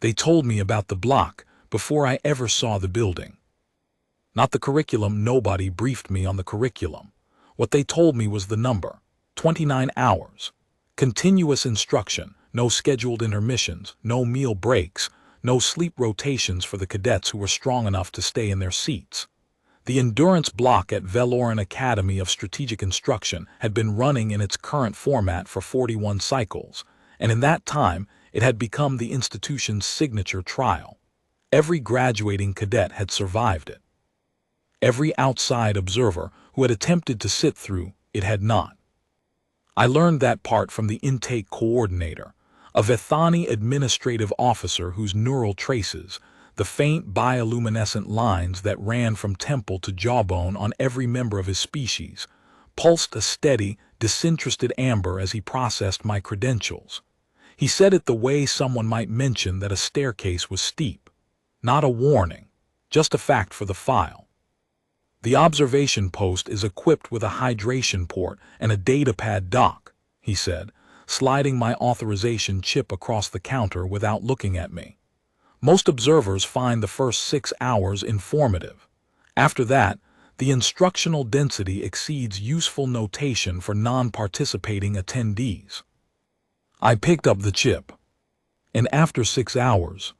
They told me about the block before I ever saw the building. Not the curriculum. Nobody briefed me on the curriculum. What they told me was the number: 29 hours. Continuous instruction, no scheduled intermissions, no meal breaks, no sleep rotations for the cadets who were strong enough to stay in their seats. The endurance block at Valoran Academy of Strategic Instruction had been running in its current format for 41 cycles, and in that time it had become the institution's signature trial. Every graduating cadet had survived it. Every outside observer who had attempted to sit through it had not. I learned that part from the intake coordinator, a Vethani administrative officer whose neural traces, the faint bioluminescent lines that ran from temple to jawbone on every member of his species, pulsed a steady, disinterested amber as he processed my credentials. He said it the way someone might mention that a staircase was steep. Not a warning, just a fact for the file. The observation post is equipped with a hydration port and a datapad dock, he said, sliding my authorization chip across the counter without looking at me. Most observers find the first 6 hours informative. After that, the instructional density exceeds useful notation for non-participating attendees. I picked up the chip, and after 6 hours,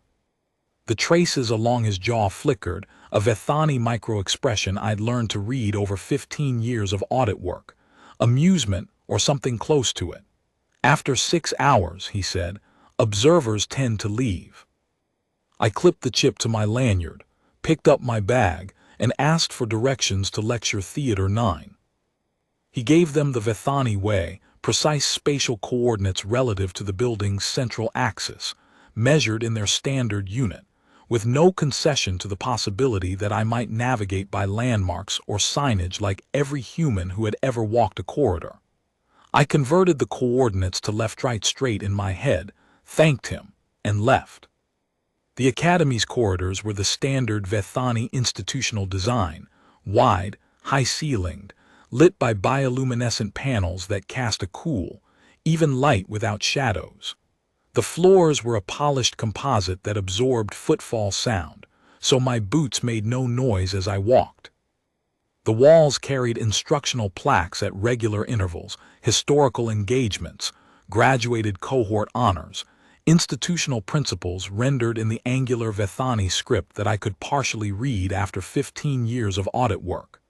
the traces along his jaw flickered, a Vethani micro-expression I'd learned to read over 15 years of audit work, amusement or something close to it. After 6 hours, he said, observers tend to leave. I clipped the chip to my lanyard, picked up my bag, and asked for directions to Lecture Theater 9. He gave them the Vethani way, precise spatial coordinates relative to the building's central axis, measured in their standard unit, with no concession to the possibility that I might navigate by landmarks or signage like every human who had ever walked a corridor. I converted the coordinates to left-right straight in my head, thanked him, and left. The Academy's corridors were the standard Vethani institutional design, wide, high-ceilinged, lit by bioluminescent panels that cast a cool, even light without shadows. The floors were a polished composite that absorbed footfall sound, so my boots made no noise as I walked. The walls carried instructional plaques at regular intervals, historical engagements, graduated cohort honors, institutional principles rendered in the angular Vethani script that I could partially read after 15 years of audit work.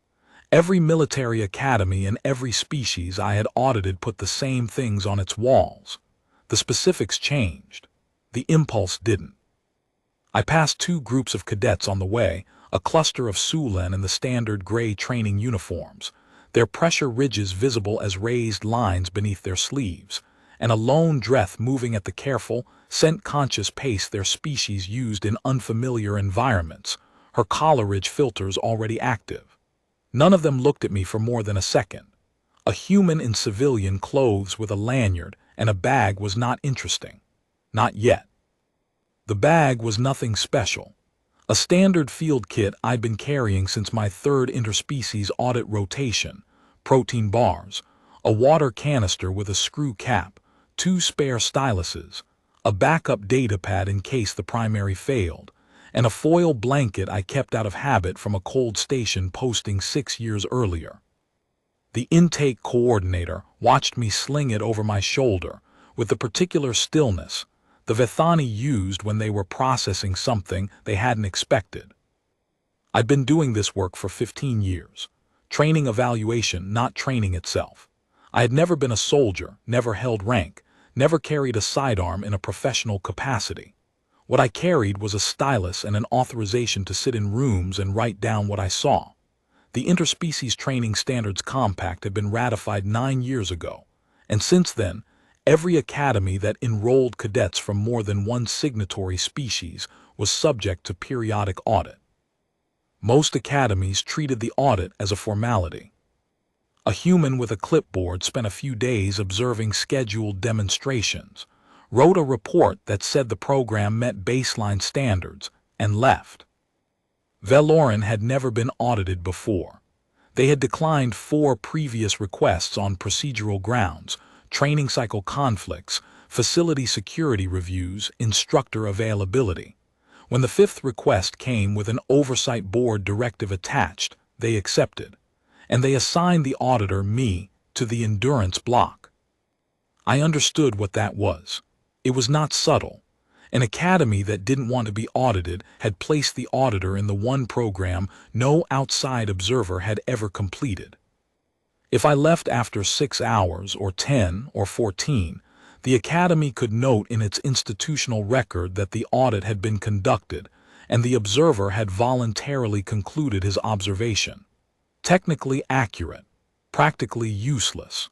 Every military academy in every species I had audited put the same things on its walls. The specifics changed. The impulse didn't. I passed 2 groups of cadets on the way, a cluster of Sulan in the standard gray training uniforms, their pressure ridges visible as raised lines beneath their sleeves, and a lone Dreth moving at the careful, scent-conscious pace their species used in unfamiliar environments, her collar-ridge filters already active. None of them looked at me for more than a second. A human in civilian clothes with a lanyard and a bag was not interesting. Not yet. The bag was nothing special. A standard field kit I'd been carrying since my 3rd interspecies audit rotation, protein bars, a water canister with a screw cap, 2 spare styluses, a backup datapad in case the primary failed, and a foil blanket I kept out of habit from a cold station posting 6 years earlier. The intake coordinator watched me sling it over my shoulder with the particular stillness the Vethani used when they were processing something they hadn't expected. I'd been doing this work for 15 years, training evaluation, not training itself. I had never been a soldier, never held rank, never carried a sidearm in a professional capacity. What I carried was a stylus and an authorization to sit in rooms and write down what I saw. The Interspecies Training Standards Compact had been ratified 9 years ago, and since then, every academy that enrolled cadets from more than one signatory species was subject to periodic audit. Most academies treated the audit as a formality. A human with a clipboard spent a few days observing scheduled demonstrations, wrote a report that said the program met baseline standards, and left. Valoran had never been audited before. They had declined 4 previous requests on procedural grounds, training cycle conflicts, facility security reviews, instructor availability. When the fifth request came with an oversight board directive attached, they accepted, and they assigned the auditor, me, to the endurance block. I understood what that was. It was not subtle. An academy that didn't want to be audited had placed the auditor in the one program no outside observer had ever completed. If I left after 6 hours, or 10, or 14, the academy could note in its institutional record that the audit had been conducted and the observer had voluntarily concluded his observation. Technically accurate, practically useless.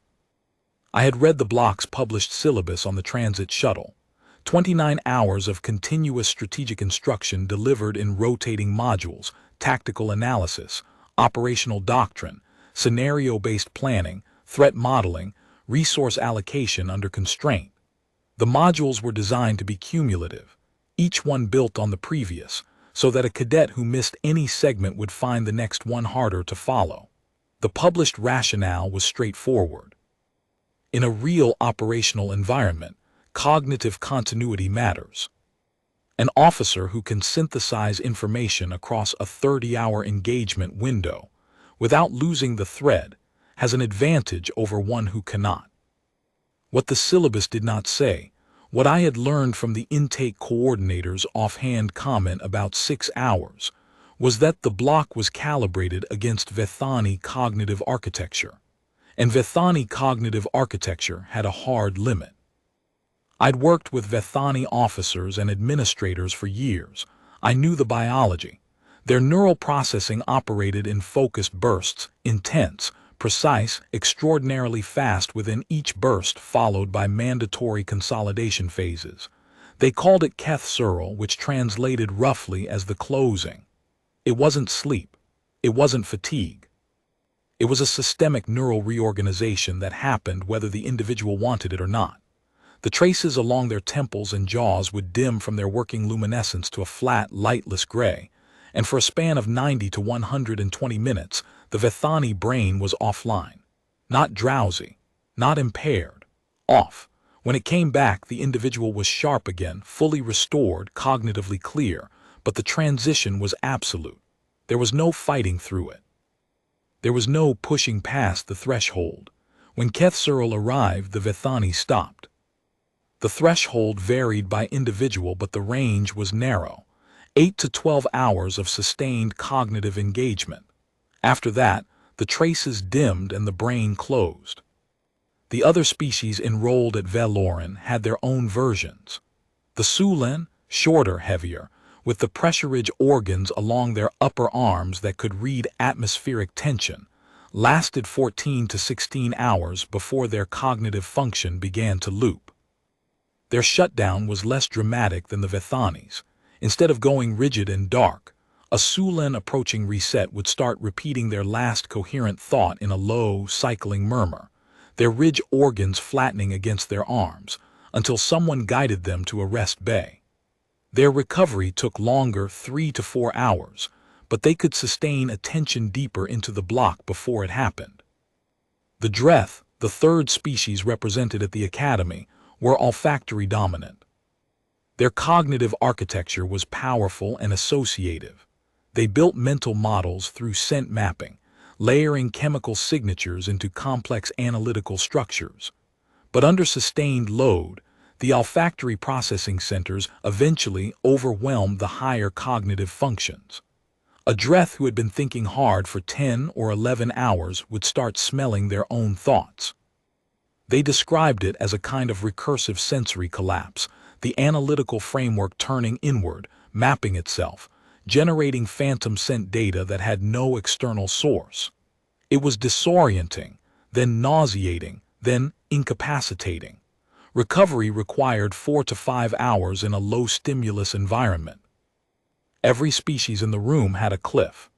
I had read the block's published syllabus on the transit shuttle. 29 hours of continuous strategic instruction delivered in rotating modules, tactical analysis, operational doctrine, scenario-based planning, threat modeling, resource allocation under constraint. The modules were designed to be cumulative, each one built on the previous, so that a cadet who missed any segment would find the next one harder to follow. The published rationale was straightforward. In a real operational environment, cognitive continuity matters. An officer who can synthesize information across a 30-hour engagement window without losing the thread has an advantage over one who cannot. What the syllabus did not say, what I had learned from the intake coordinator's offhand comment about 6 hours, was that the block was calibrated against Vethani cognitive architecture, and Vethani cognitive architecture had a hard limit. I'd worked with Vethani officers and administrators for years. I knew the biology. Their neural processing operated in focused bursts, intense, precise, extraordinarily fast within each burst followed by mandatory consolidation phases. They called it Keth Searle, which translated roughly as the closing. It wasn't sleep. It wasn't fatigue. It was a systemic neural reorganization that happened whether the individual wanted it or not. The traces along their temples and jaws would dim from their working luminescence to a flat, lightless gray, and for a span of 90 to 120 minutes, the Vethani brain was offline. Not drowsy, not impaired, off. When it came back, the individual was sharp again, fully restored, cognitively clear, but the transition was absolute. There was no fighting through it. There was no pushing past the threshold. When Keth Searle arrived, the Vethani stopped. The threshold varied by individual, but the range was narrow. 8 to 12 hours of sustained cognitive engagement. After that, the traces dimmed and the brain closed. The other species enrolled at Velorin had their own versions. The Sulen, shorter, heavier, with the pressure-ridge organs along their upper arms that could read atmospheric tension, lasted 14 to 16 hours before their cognitive function began to loop. Their shutdown was less dramatic than the Vethani's. Instead of going rigid and dark, a Sulen approaching reset would start repeating their last coherent thought in a low, cycling murmur, their ridge organs flattening against their arms, until someone guided them to a rest bay. Their recovery took longer, 3 to 4 hours, but they could sustain attention deeper into the block before it happened. The Dreth, the third species represented at the Academy, were olfactory dominant. Their cognitive architecture was powerful and associative. They built mental models through scent mapping, layering chemical signatures into complex analytical structures. But under sustained load, the olfactory processing centers eventually overwhelmed the higher cognitive functions. A Dreth who had been thinking hard for 10 or 11 hours would start smelling their own thoughts. They described it as a kind of recursive sensory collapse, the analytical framework turning inward, mapping itself, generating phantom scent data that had no external source. It was disorienting, then nauseating, then incapacitating. Recovery required 4 to 5 hours in a low-stimulus environment. Every species in the room had a cliff,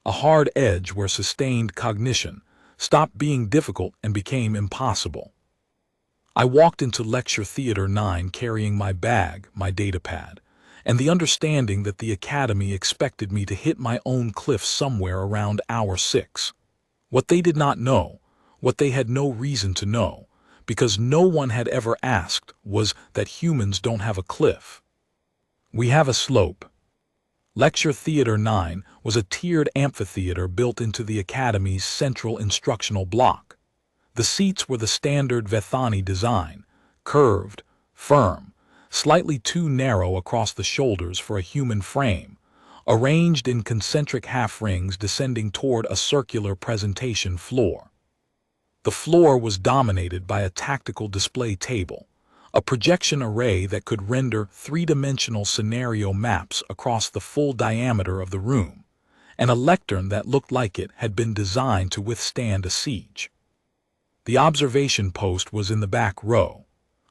a hard edge where sustained cognition stopped being difficult and became impossible. I walked into Lecture Theater 9 carrying my bag, my datapad, and the understanding that the Academy expected me to hit my own cliff somewhere around hour 6. What they did not know, what they had no reason to know, because no one had ever asked, was that humans don't have a cliff. We have a slope. Lecture Theatre 9 was a tiered amphitheater built into the Academy's central instructional block. The seats were the standard Vethani design, curved, firm, slightly too narrow across the shoulders for a human frame, arranged in concentric half rings descending toward a circular presentation floor. The floor was dominated by a tactical display table, a projection array that could render three-dimensional scenario maps across the full diameter of the room, and a lectern that looked like it had been designed to withstand a siege. The observation post was in the back row,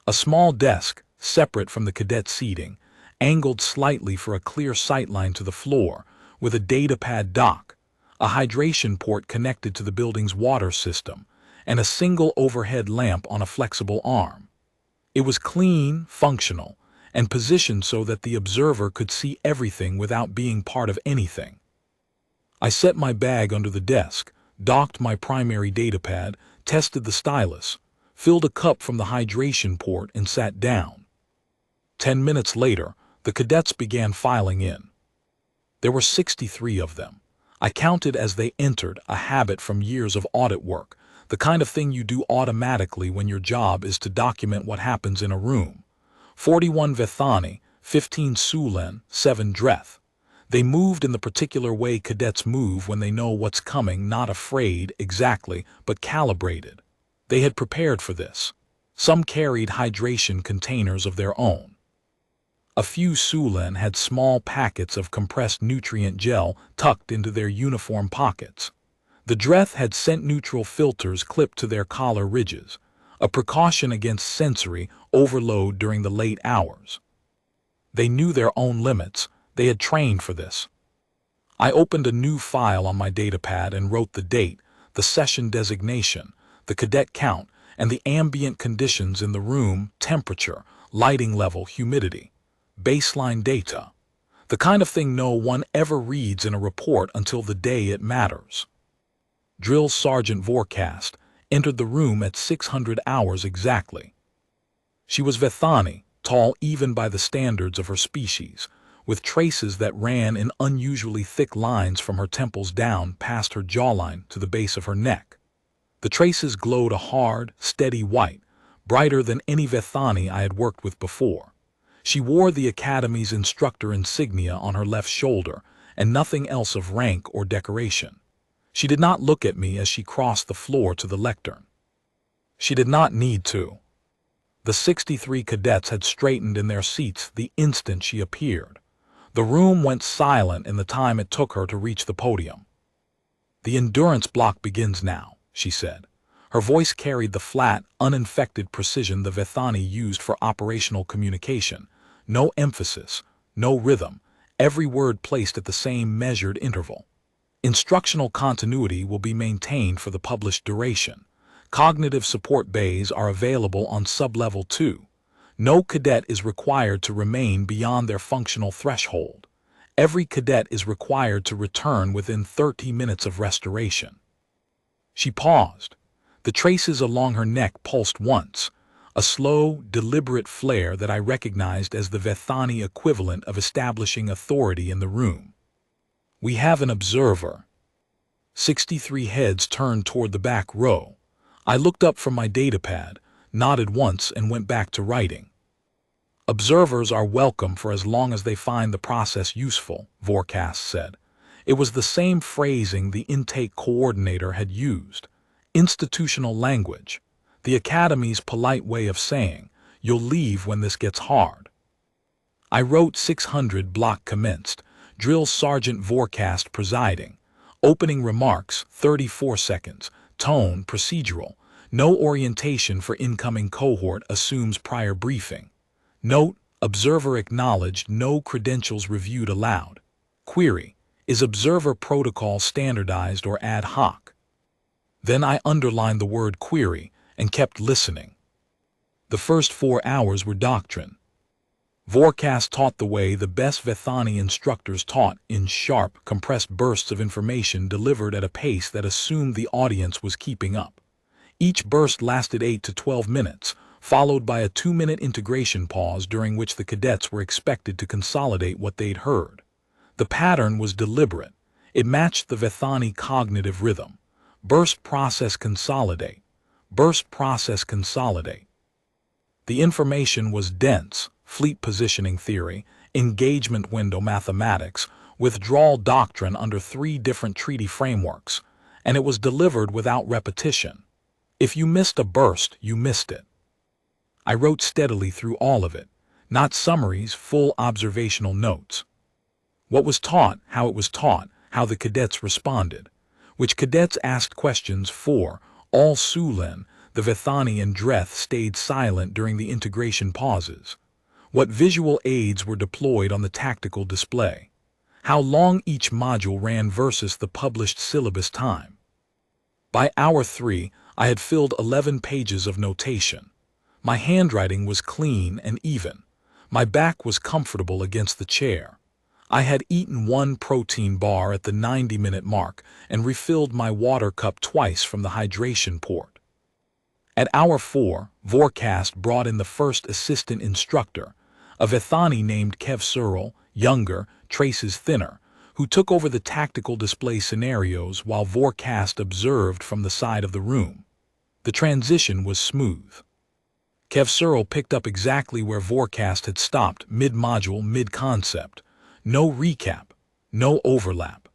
a small desk, separate from the cadet seating, angled slightly for a clear sightline to the floor, with a datapad dock, a hydration port connected to the building's water system, and a single overhead lamp on a flexible arm. It was clean, functional, and positioned so that the observer could see everything without being part of anything. I set my bag under the desk, docked my primary datapad, tested the stylus, filled a cup from the hydration port, and sat down. 10 minutes later, the cadets began filing in. There were 63 of them. I counted as they entered, a habit from years of audit work, the kind of thing you do automatically when your job is to document what happens in a room. 41 Vethani, 15 Sulen, 7 Dreth. They moved in the particular way cadets move when they know what's coming, not afraid exactly, but calibrated. They had prepared for this. Some carried hydration containers of their own. A few Sulen had small packets of compressed nutrient gel tucked into their uniform pockets. The Dreth had scent-neutral filters clipped to their collar ridges, a precaution against sensory overload during the late hours. They knew their own limits. They had trained for this. I opened a new file on my datapad and wrote the date, the session designation, the cadet count, and the ambient conditions in the room, temperature, lighting level, humidity. Baseline data. The kind of thing no one ever reads in a report until the day it matters. Drill Sergeant Vorkast entered the room at 600 hours exactly. She was Vethani, tall even by the standards of her species, with traces that ran in unusually thick lines from her temples down past her jawline to the base of her neck. The traces glowed a hard, steady white, brighter than any Vethani I had worked with before. She wore the Academy's instructor insignia on her left shoulder and nothing else of rank or decoration. She did not look at me as she crossed the floor to the lectern. She did not need to. The 63 cadets had straightened in their seats the instant she appeared. The room went silent in the time it took her to reach the podium. "The endurance block begins now," she said. Her voice carried the flat, uninfected precision the Vethani used for operational communication. No emphasis, no rhythm, every word placed at the same measured interval. Instructional continuity will be maintained for the published duration. Cognitive support bays are available on Sublevel 2. No cadet is required to remain beyond their functional threshold. Every cadet is required to return within 30 minutes of restoration. She paused. The traces along her neck pulsed once, a slow, deliberate flare that I recognized as the Vethani equivalent of establishing authority in the room. "We have an observer." 63 heads turned toward the back row. I looked up from my datapad, nodded once, and went back to writing. "Observers are welcome for as long as they find the process useful," Vorkast said. It was the same phrasing the intake coordinator had used. Institutional language. The Academy's polite way of saying, "You'll leave when this gets hard." I wrote 600. Block commenced. Drill Sergeant Vorkast presiding. Opening remarks, 34 seconds. Tone, procedural. No orientation for incoming cohort, assumes prior briefing. Note, observer acknowledged, no credentials reviewed allowed. Query, is observer protocol standardized or ad hoc? Then I underlined the word query and kept listening. The first 4 hours were doctrine. Vorkast taught the way the best Vethani instructors taught, in sharp, compressed bursts of information delivered at a pace that assumed the audience was keeping up. Each burst lasted 8 to 12 minutes, followed by a 2-minute integration pause during which the cadets were expected to consolidate what they'd heard. The pattern was deliberate. It matched the Vethani cognitive rhythm. Burst, process, consolidate. Burst, process, consolidate. The information was dense: fleet positioning theory, engagement window mathematics, withdrawal doctrine under 3 different treaty frameworks, and it was delivered without repetition. If you missed a burst, you missed it. I wrote steadily through all of it, not summaries, full observational notes. What was taught, how it was taught, how the cadets responded, which cadets asked questions for. All Sulin, the Vethani and Dreth stayed silent during the integration pauses. What visual aids were deployed on the tactical display. How long each module ran versus the published syllabus time. By hour 3, I had filled 11 pages of notation. My handwriting was clean and even. My back was comfortable against the chair. I had eaten 1 protein bar at the 90-minute mark and refilled my water cup twice from the hydration port. At hour 4, Vorkast brought in the first assistant instructor, a Vethani named Kev Searle, younger, traces thinner, who took over the tactical display scenarios while Vorkast observed from the side of the room. The transition was smooth. Kev Searle picked up exactly where Vorkast had stopped, mid-module, mid-concept. No recap, no overlap.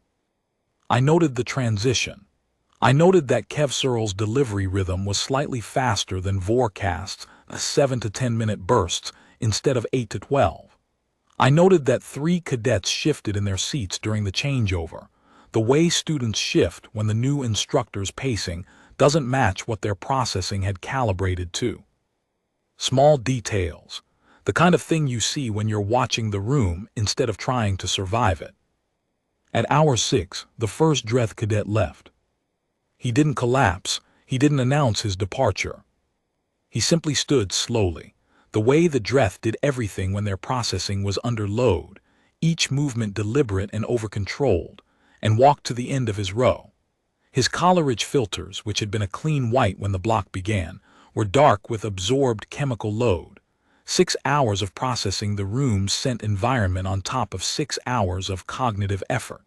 I noted the transition. I noted that Kev Searle's delivery rhythm was slightly faster than Vorkast's, 7 to 10 minute bursts instead of 8 to 12. I noted that 3 cadets shifted in their seats during the changeover. The way students shift when the new instructor's pacing doesn't match what their processing had calibrated to. Small details. The kind of thing you see when you're watching the room instead of trying to survive it. At hour 6, the first Dreth cadet left. He didn't collapse. He didn't announce his departure. He simply stood slowly, the way the Dreth did everything when their processing was under load, each movement deliberate and over-controlled, and walked to the end of his row. His Coleridge filters, which had been a clean white when the block began, were dark with absorbed chemical load. 6 hours of processing the room's scent environment on top of 6 hours of cognitive effort.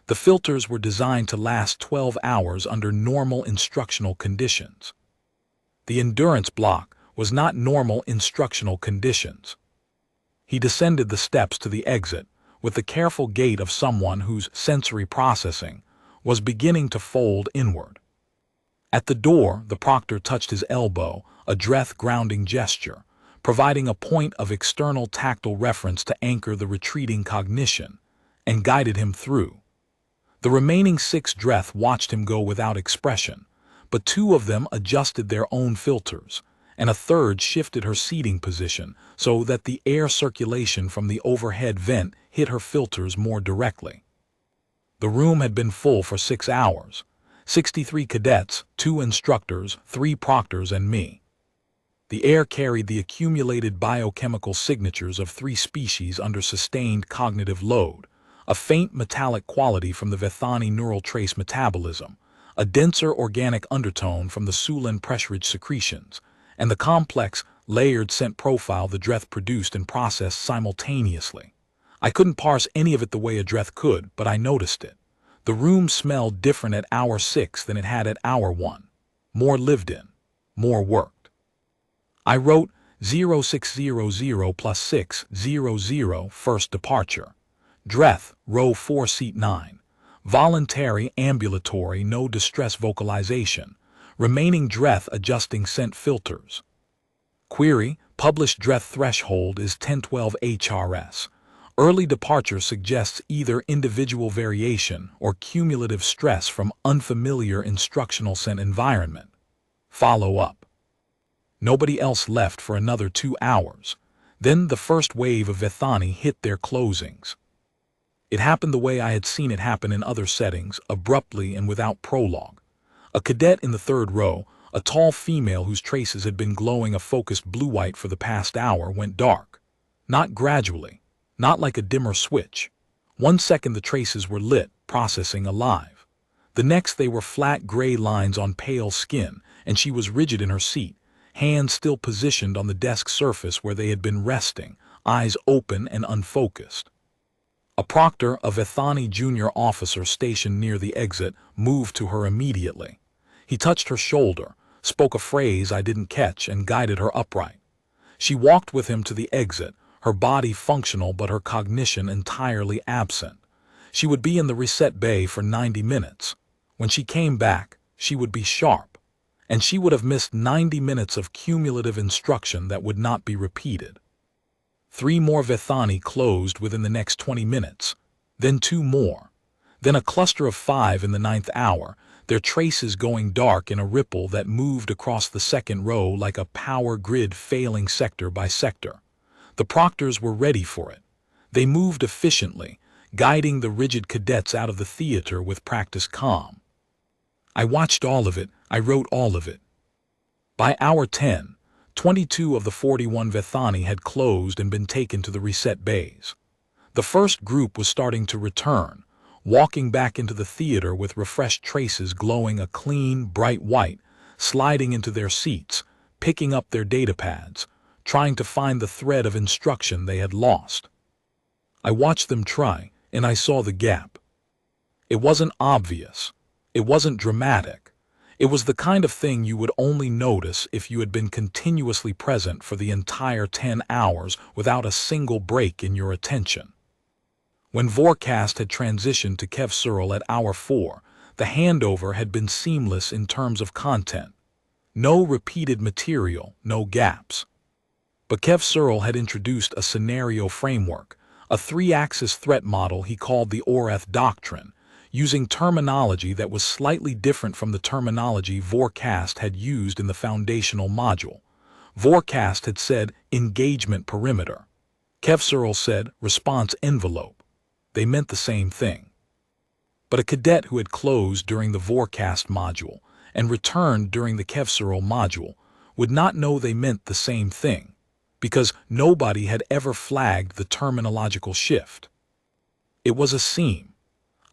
The filters were designed to last 12 hours under normal instructional conditions. The endurance block was not normal instructional conditions. He descended the steps to the exit with the careful gait of someone whose sensory processing was beginning to fold inward. At the door, the proctor touched his elbow, a Dreth grounding gesture, providing a point of external tactile reference to anchor the retreating cognition, and guided him through. The remaining 6 Dreth watched him go without expression, but 2 of them adjusted their own filters, and a third shifted her seating position so that the air circulation from the overhead vent hit her filters more directly. The room had been full for 6 hours. 63 cadets, 2 instructors, 3 proctors, and me. The air carried the accumulated biochemical signatures of 3 species under sustained cognitive load, a faint metallic quality from the Vethani neural trace metabolism, a denser organic undertone from the Sulin pressurage secretions, and the complex, layered scent profile the Dreth produced and processed simultaneously. I couldn't parse any of it the way a Dreth could, but I noticed it. The room smelled different at hour 6 than it had at hour 1. More lived in, more worked. I wrote 0600 plus 600 first departure. Dreth, row 4, seat 9. Voluntary, ambulatory, no distress vocalization. Remaining Dreth adjusting scent filters. Query, published Dreth threshold is 1012 HRS. Early departure suggests either individual variation or cumulative stress from unfamiliar instructional scent environment. Follow up. Nobody else left for another 2 hours. Then the first wave of Vethani hit their closings. It happened the way I had seen it happen in other settings, abruptly and without prologue. A cadet in the 3rd row, a tall female whose traces had been glowing a focused blue-white for the past hour, went dark. Not gradually, not like a dimmer switch. 1 second the traces were lit, processing alive. The next they were flat gray lines on pale skin, and she was rigid in her seat, hands still positioned on the desk surface where they had been resting, eyes open and unfocused. A proctor, a Vethani junior officer stationed near the exit, moved to her immediately. He touched her shoulder, spoke a phrase I didn't catch, and guided her upright. She walked with him to the exit, her body functional but her cognition entirely absent. She would be in the reset bay for 90 minutes. When she came back, she would be sharp, and she would have missed 90 minutes of cumulative instruction that would not be repeated. 3 more Vethani closed within the next 20 minutes, then 2 more, then a cluster of 5 in the 9th hour, their traces going dark in a ripple that moved across the second row like a power grid failing sector by sector. The proctors were ready for it. They moved efficiently, guiding the rigid cadets out of the theater with practiced calm. I watched all of it, I wrote all of it. By hour 10, 22 of the 41 Vethani had closed and been taken to the reset bays. The first group was starting to return, walking back into the theater with refreshed traces glowing a clean, bright white, sliding into their seats, picking up their datapads, trying to find the thread of instruction they had lost. I watched them try, and I saw the gap. It wasn't obvious. It wasn't dramatic. It was the kind of thing you would only notice if you had been continuously present for the entire 10 hours without a single break in your attention. When Vorkast had transitioned to Kev Searle at hour 4, the handover had been seamless in terms of content. No repeated material, no gaps. But Kev Searle had introduced a scenario framework, a 3-axis threat model he called the Oreth Doctrine, using terminology that was slightly different from the terminology Vorkast had used in the foundational module. Vorkast had said engagement perimeter. Kev Searle said response envelope. They meant the same thing. But a cadet who had closed during the Vorkast module and returned during the Kev Searle module would not know they meant the same thing, because nobody had ever flagged the terminological shift. It was a seam,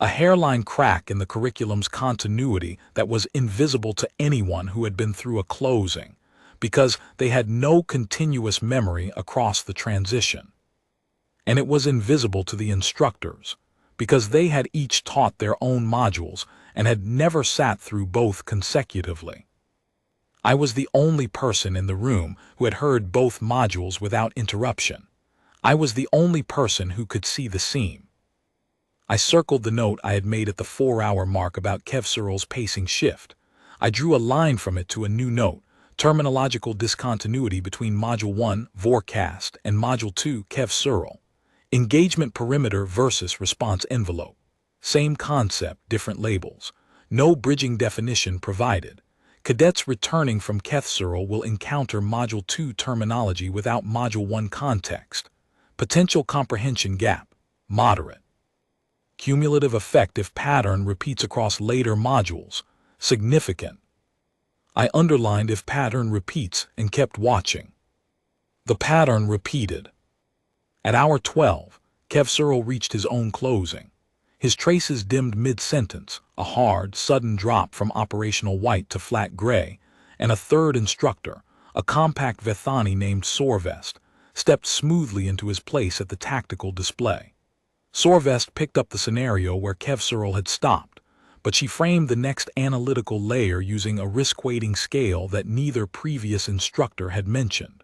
a hairline crack in the curriculum's continuity that was invisible to anyone who had been through a closing, because they had no continuous memory across the transition. And it was invisible to the instructors, because they had each taught their own modules and had never sat through both consecutively. I was the only person in the room who had heard both modules without interruption. I was the only person who could see the seam. I circled the note I had made at the 4-hour mark about Kev Searle's pacing shift. I drew a line from it to a new note, terminological discontinuity between Module 1, Vorkast, and Module 2, Kev Searle. Engagement perimeter versus response envelope. Same concept, different labels. No bridging definition provided. Cadets returning from Kev Searle will encounter Module 2 terminology without Module 1 context. Potential comprehension gap, moderate. Cumulative effect if pattern repeats across later modules, significant. I underlined if pattern repeats and kept watching. The pattern repeated. At hour 12, Kev Searle reached his own closing. His traces dimmed mid-sentence, a hard, sudden drop from operational white to flat gray, and a third instructor, a compact Vethani named Sorvest, stepped smoothly into his place at the tactical display. Sorvest picked up the scenario where Kev Searle had stopped, but she framed the next analytical layer using a risk-weighting scale that neither previous instructor had mentioned.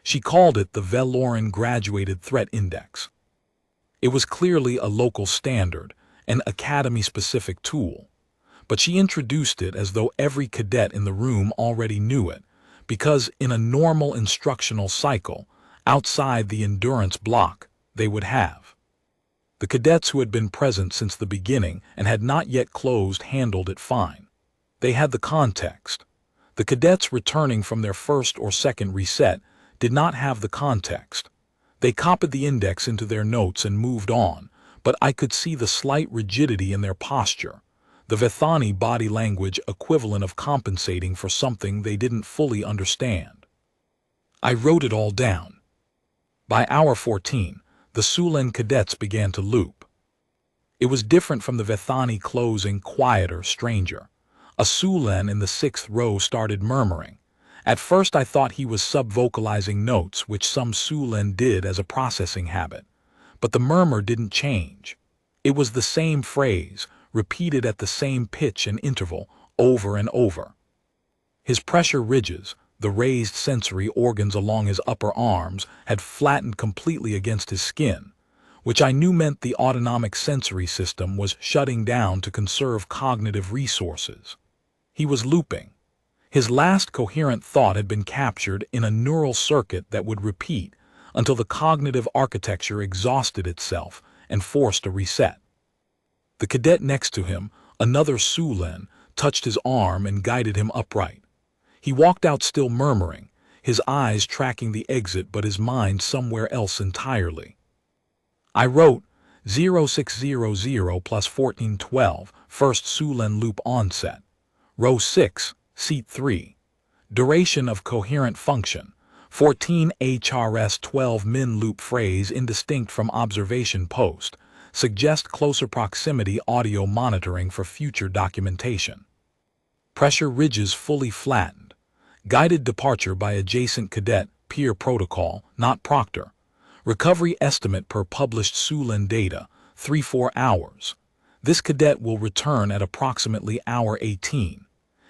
She called it the Velorin Graduated Threat Index. It was clearly a local standard, an academy-specific tool, but she introduced it as though every cadet in the room already knew it, because in a normal instructional cycle, outside the endurance block, they would have. The cadets who had been present since the beginning and had not yet closed handled it fine. They had the context. The cadets returning from their first or second reset did not have the context. They copied the index into their notes and moved on, but I could see the slight rigidity in their posture, the Vethani body language equivalent of compensating for something they didn't fully understand. I wrote it all down. By hour 14, the Sulen cadets began to loop. It was different from the Vethani closing, quieter, stranger. A Sulan in the 6th row started murmuring. At first I thought he was sub-vocalizing notes, which some Sulan did as a processing habit. But the murmur didn't change. It was the same phrase, repeated at the same pitch and interval, over and over. His pressure ridges, the raised sensory organs along his upper arms, had flattened completely against his skin, which I knew meant the autonomic sensory system was shutting down to conserve cognitive resources. He was looping. His last coherent thought had been captured in a neural circuit that would repeat until the cognitive architecture exhausted itself and forced a reset. The cadet next to him, another Sulan, touched his arm and guided him upright. He walked out still murmuring, his eyes tracking the exit but his mind somewhere else entirely. I wrote 0600 plus 1412, first Sulan loop onset. Row 6, seat 3. Duration of coherent function, 14 HRS 12 min loop phrase indistinct from observation post, suggest closer proximity audio monitoring for future documentation. Pressure ridges fully flattened. Guided departure by adjacent cadet, peer protocol, not proctor. Recovery estimate per published Sulan data, 3-4 hours. This cadet will return at approximately hour 18.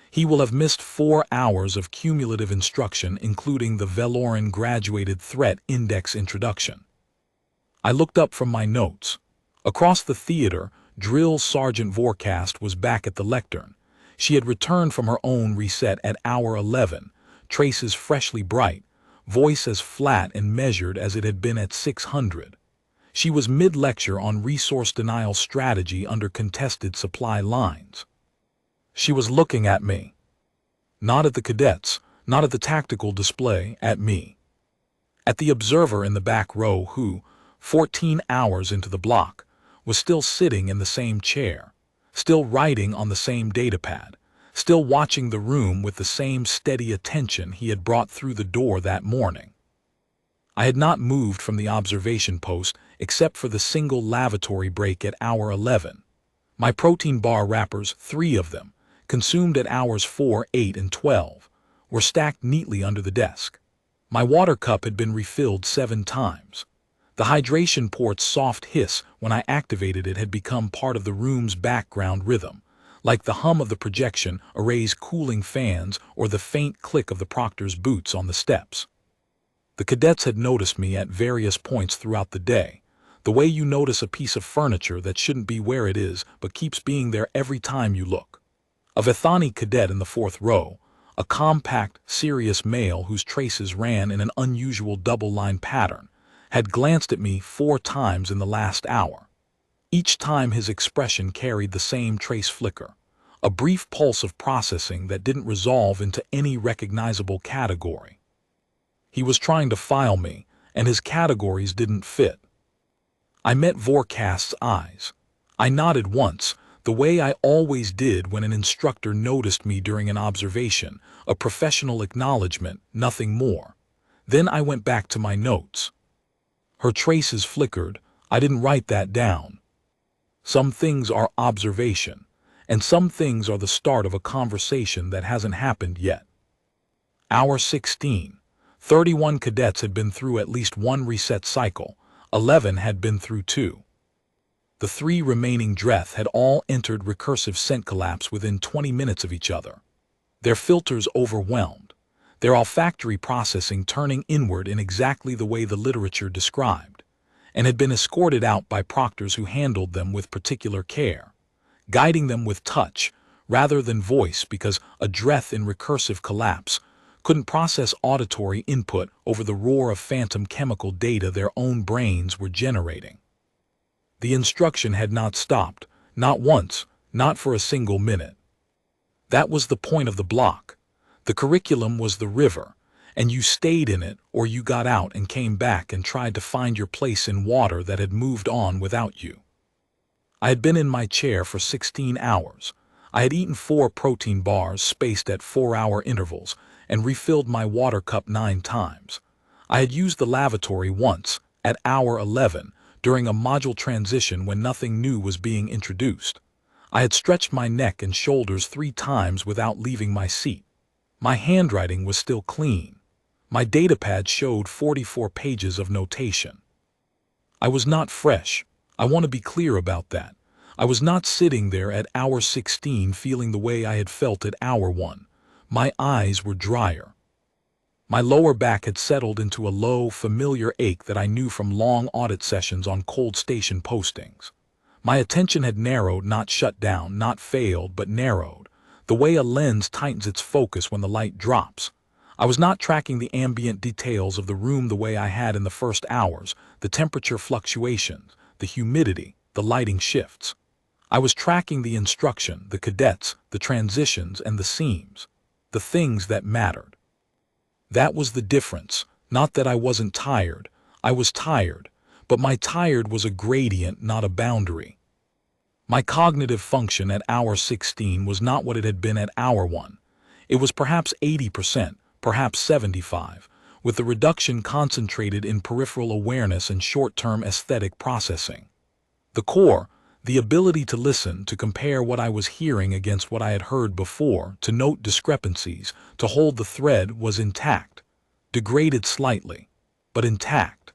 He will have missed 4 hours of cumulative instruction, including the Veloran Graduated Threat Index introduction. I looked up from my notes. Across the theater, Drill Sergeant Vorkast was back at the lectern. She had returned from her own reset at hour 11, traces freshly bright, voice as flat and measured as it had been at 600. She was mid-lecture on resource denial strategy under contested supply lines. She was looking at me. Not at the cadets, not at the tactical display, at me. At the observer in the back row who, 14 hours into the block, was still sitting in the same chair, still writing on the same datapad, still watching the room with the same steady attention he had brought through the door that morning. I had not moved from the observation post except for the single lavatory break at hour 11. My protein bar wrappers, 3 of them, consumed at hours 4, 8, and 12, were stacked neatly under the desk. My water cup had been refilled 7 times. The hydration port's soft hiss when I activated it had become part of the room's background rhythm, like the hum of the projection array's cooling fans or the faint click of the proctor's boots on the steps. The cadets had noticed me at various points throughout the day, the way you notice a piece of furniture that shouldn't be where it is but keeps being there every time you look. A Vethani cadet in the 4th row, a compact, serious male whose traces ran in an unusual double-line pattern, had glanced at me 4 times in the last hour. Each time his expression carried the same trace flicker, a brief pulse of processing that didn't resolve into any recognizable category. He was trying to file me, and his categories didn't fit. I met Vorkast's eyes. I nodded once, the way I always did when an instructor noticed me during an observation, a professional acknowledgement, nothing more. Then I went back to my notes. Her traces flickered. I didn't write that down. Some things are observation, and some things are the start of a conversation that hasn't happened yet. Hour 16. 31 cadets had been through at least 1 reset cycle. 11 had been through 2. The 3 remaining Dreth had all entered recursive scent collapse within 20 minutes of each other. Their filters overwhelmed, their olfactory processing turning inward in exactly the way the literature described, and had been escorted out by proctors who handled them with particular care, guiding them with touch rather than voice because a Dreth in recursive collapse couldn't process auditory input over the roar of phantom chemical data their own brains were generating. The instruction had not stopped, not once, not for a single minute. That was the point of the block. The curriculum was the river, and you stayed in it or you got out and came back and tried to find your place in water that had moved on without you. I had been in my chair for 16 hours. I had eaten 4 protein bars spaced at 4-hour intervals and refilled my water cup 9 times. I had used the lavatory once, at hour 11, during a module transition when nothing new was being introduced. I had stretched my neck and shoulders 3 times without leaving my seat. My handwriting was still clean. My datapad showed 44 pages of notation. I was not fresh. I want to be clear about that. I was not sitting there at hour 16 feeling the way I had felt at hour 1. My eyes were drier. My lower back had settled into a low, familiar ache that I knew from long audit sessions on cold station postings. My attention had narrowed, not shut down, not failed, but narrowed, the way a lens tightens its focus when the light drops. I was not tracking the ambient details of the room the way I had in the first hours, the temperature fluctuations, the humidity, the lighting shifts. I was tracking the instruction, the cadets, the transitions, and the seams, the things that mattered. That was the difference. Not that I wasn't tired. I was tired, but my tired was a gradient, not a boundary. My cognitive function at hour 16 was not what it had been at hour 1. It was perhaps 80%, perhaps 75%, with the reduction concentrated in peripheral awareness and short-term aesthetic processing. The core, the ability to listen, to compare what I was hearing against what I had heard before, to note discrepancies, to hold the thread, was intact. Degraded slightly, but intact.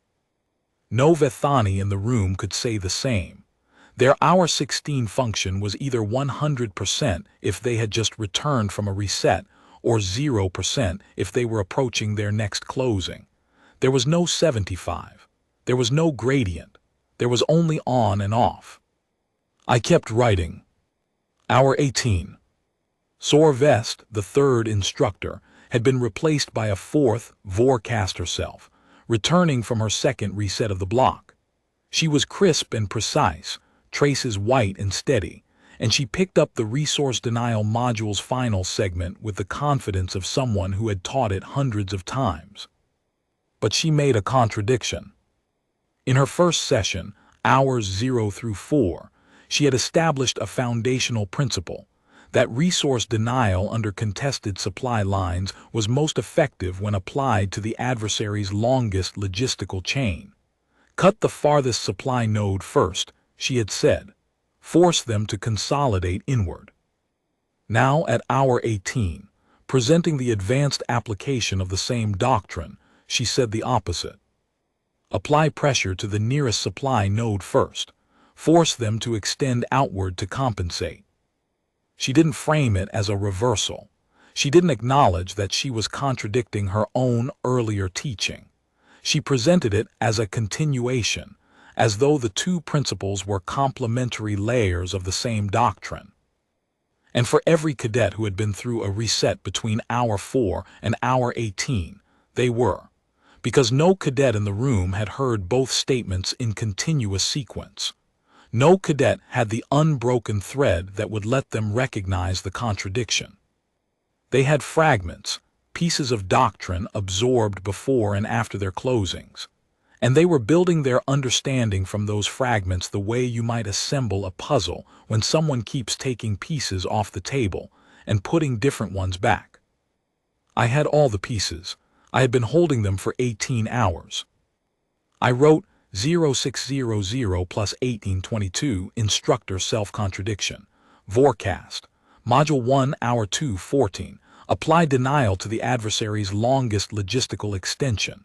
No Vethani in the room could say the same. Their hour 16 function was either 100% if they had just returned from a reset, or 0% if they were approaching their next closing. There was no 75. There was no gradient. There was only on and off. I kept writing. Hour 18. Sorvest, the third instructor, had been replaced by a fourth, Vorcast herself, returning from her second reset of the block. She was crisp and precise, traces white and steady, and she picked up the resource denial module's final segment with the confidence of someone who had taught it hundreds of times. But she made a contradiction. In her first session, hours 0 through 4, she had established a foundational principle, that resource denial under contested supply lines was most effective when applied to the adversary's longest logistical chain. Cut the farthest supply node first, she had said. Force them to consolidate inward. Now at hour 18, presenting the advanced application of the same doctrine, she said the opposite. Apply pressure to the nearest supply node first. Force them to extend outward to compensate. She didn't frame it as a reversal. She didn't acknowledge that she was contradicting her own earlier teaching. She presented it as a continuation, as though the two principles were complementary layers of the same doctrine. And for every cadet who had been through a reset between hour 4 and hour 18, they were, because no cadet in the room had heard both statements in continuous sequence. No cadet had the unbroken thread that would let them recognize the contradiction. They had fragments, pieces of doctrine absorbed before and after their closings, and they were building their understanding from those fragments the way you might assemble a puzzle when someone keeps taking pieces off the table and putting different ones back. I had all the pieces. I had been holding them for 18 hours. I wrote 0600 plus 1822 instructor self-contradiction, Vorcast, Module 1, Hour 2, 14, apply denial to the adversary's longest logistical extension.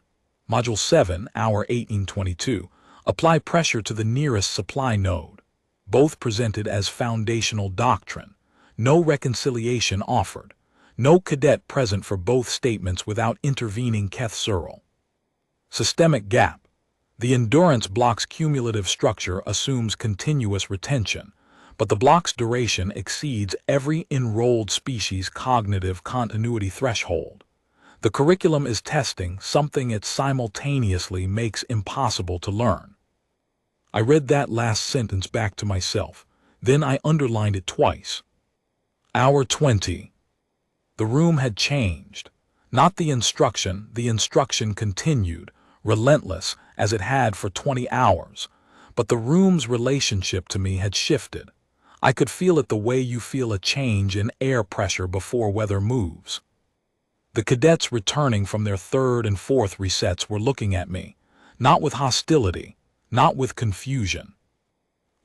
Module 7, Hour 1822, apply pressure to the nearest supply node. Both presented as foundational doctrine. No reconciliation offered. No cadet present for both statements without intervening Keth Searle. Systemic gap. The endurance block's cumulative structure assumes continuous retention, but the block's duration exceeds every enrolled species' cognitive continuity threshold. The curriculum is testing something it simultaneously makes impossible to learn. I read that last sentence back to myself, then I underlined it twice. Hour 20. The room had changed. Not the instruction continued, relentless as it had for 20 hours, but the room's relationship to me had shifted. I could feel it the way you feel a change in air pressure before weather moves. The cadets returning from their third and fourth resets were looking at me, not with hostility, not with confusion.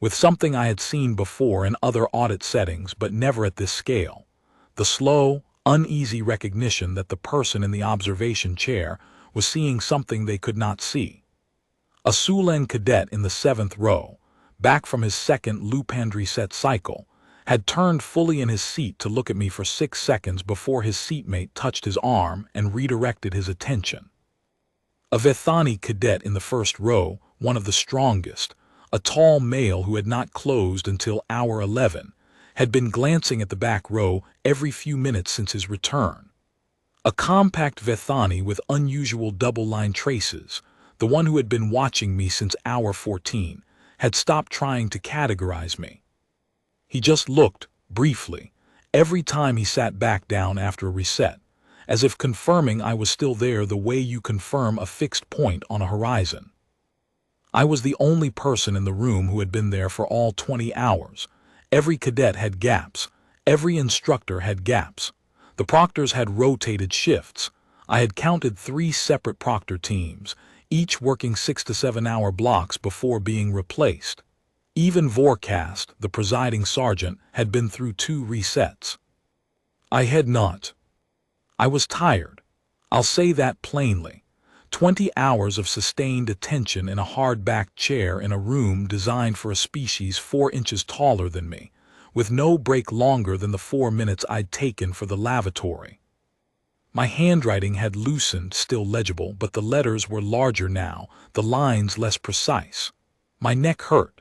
with something I had seen before in other audit settings but never at this scale: the slow, uneasy recognition that the person in the observation chair was seeing something they could not see. A Sulan cadet in the 7th row, back from his second Lupin reset cycle, had turned fully in his seat to look at me for 6 seconds before his seatmate touched his arm and redirected his attention. A Vethani cadet in the 1st row, one of the strongest, a tall male who had not closed until hour 11, had been glancing at the back row every few minutes since his return. A compact Vethani with unusual double-line traces, the one who had been watching me since hour 14, had stopped trying to categorize me. He just looked, briefly, every time he sat back down after a reset, as if confirming I was still there the way you confirm a fixed point on a horizon. I was the only person in the room who had been there for all 20 hours. Every cadet had gaps. Every instructor had gaps. The proctors had rotated shifts. I had counted 3 separate proctor teams, each working 6 to 7 hour blocks before being replaced. Even Vorkast, the presiding sergeant, had been through 2 resets. I had not. I was tired. I'll say that plainly. 20 hours of sustained attention in a hard-backed chair in a room designed for a species 4 inches taller than me, with no break longer than the 4 minutes I'd taken for the lavatory. My handwriting had loosened, still legible, but the letters were larger now, the lines less precise. My neck hurt.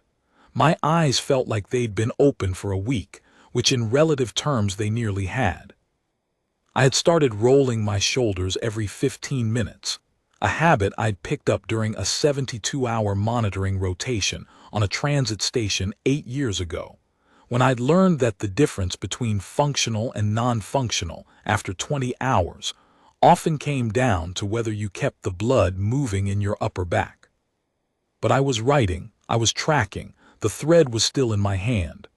My eyes felt like they'd been open for a week, which in relative terms they nearly had. I had started rolling my shoulders every 15 minutes, a habit I'd picked up during a 72-hour monitoring rotation on a transit station 8 years ago, when I'd learned that the difference between functional and non-functional after 20 hours often came down to whether you kept the blood moving in your upper back. But I was writing, I was tracking, the thread was still in my hand.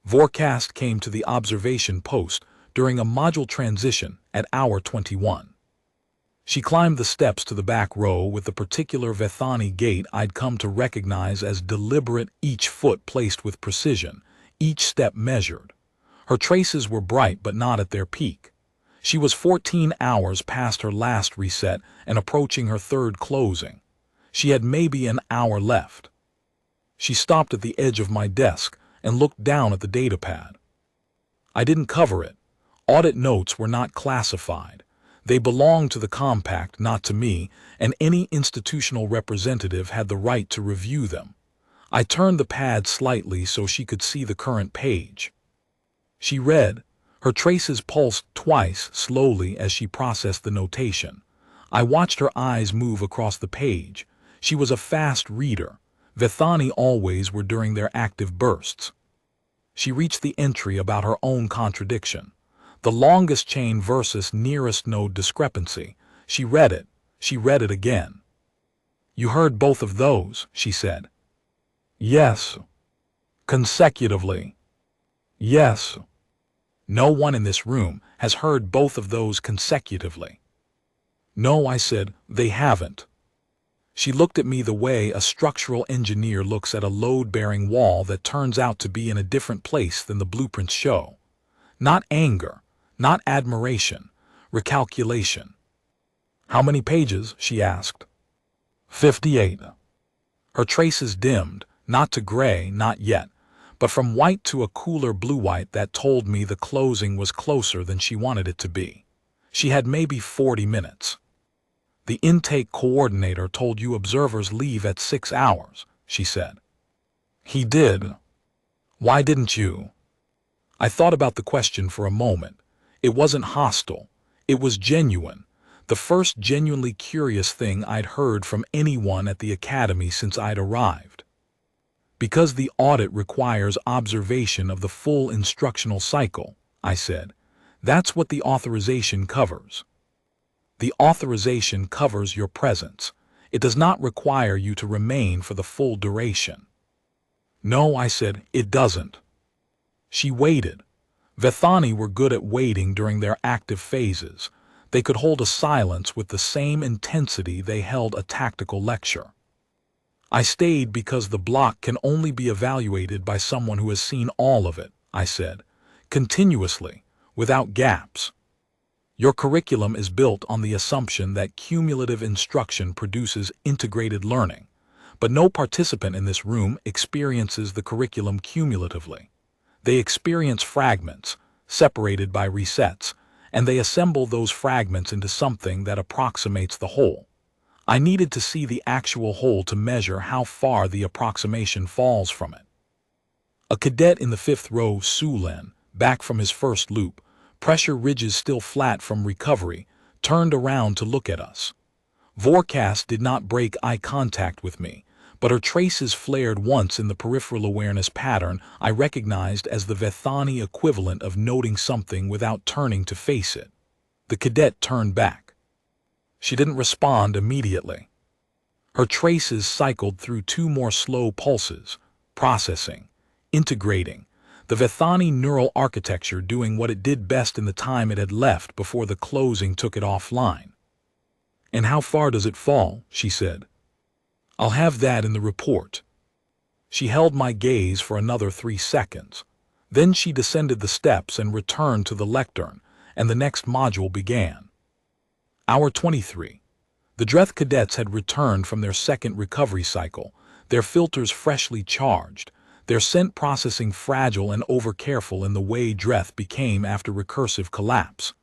Vorkast came to the observation post during a module transition at hour 21. She climbed the steps to the back row with the particular Vethani gait I'd come to recognize as deliberate, each foot placed with precision, each step measured. Her traces were bright but not at their peak. She was 14 hours past her last reset and approaching her 3rd closing. She had maybe an hour left. She stopped at the edge of my desk and looked down at the datapad. I didn't cover it. Audit notes were not classified. They belonged to the compact, not to me, and any institutional representative had the right to review them. I turned the pad slightly so she could see the current page. She read. Her traces pulsed twice, slowly, as she processed the notation. I watched her eyes move across the page. She was a fast reader. Vethani always were during their active bursts. She reached the entry about her own contradiction. The longest chain versus nearest node discrepancy. She read it. She read it again. You heard both of those, she said. Yes. Consecutively. Yes. No one in this room has heard both of those consecutively. No, I said, they haven't. She looked at me the way a structural engineer looks at a load-bearing wall that turns out to be in a different place than the blueprints show. Not anger, not admiration, recalculation. How many pages? She asked. 58. Her traces dimmed, not to gray, not yet, but from white to a cooler blue-white that told me the closing was closer than she wanted it to be. She had maybe 40 minutes. The intake coordinator told you observers leave at 6 hours, she said. He did. Why didn't you? I thought about the question for a moment. It wasn't hostile. It was genuine. The first genuinely curious thing I'd heard from anyone at the academy since I'd arrived. Because the audit requires observation of the full instructional cycle, I said. That's what the authorization covers. The authorization covers your presence. It does not require you to remain for the full duration. No, I said, it doesn't. She waited. Vethani were good at waiting during their active phases. They could hold a silence with the same intensity they held a tactical lecture. I stayed because the block can only be evaluated by someone who has seen all of it, I said, continuously, without gaps. Your curriculum is built on the assumption that cumulative instruction produces integrated learning, but no participant in this room experiences the curriculum cumulatively. They experience fragments, separated by resets, and they assemble those fragments into something that approximates the whole. I needed to see the actual whole to measure how far the approximation falls from it. A cadet in the fifth row, Sulen, back from his first loop, pressure ridges still flat from recovery, turned around to look at us. Vorkast did not break eye contact with me, but her traces flared once in the peripheral awareness pattern I recognized as the Vethani equivalent of noting something without turning to face it. The cadet turned back. She didn't respond immediately. Her traces cycled through two more slow pulses, processing, integrating, the Vethani neural architecture doing what it did best in the time it had left before the closing took it offline. "And how far does it fall?" she said. "I'll have that in the report." She held my gaze for another 3 seconds. Then she descended the steps and returned to the lectern, and the next module began. Hour 23. The Dreth cadets had returned from their second recovery cycle, their filters freshly charged, their scent processing fragile and over-careful in the way Dreth became after recursive collapse.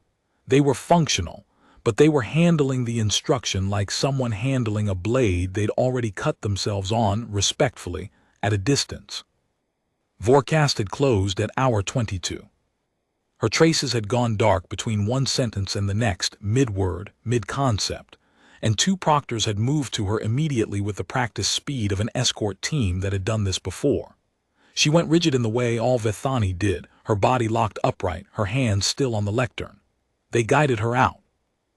They were functional, but they were handling the instruction like someone handling a blade they'd already cut themselves on respectfully, at a distance. Vorkast had closed at hour 22. Her traces had gone dark between one sentence and the next, mid-word, mid-concept, and 2 proctors had moved to her immediately with the practice speed of an escort team that had done this before. She went rigid in the way all Vethani did, her body locked upright, her hands still on the lectern. They guided her out.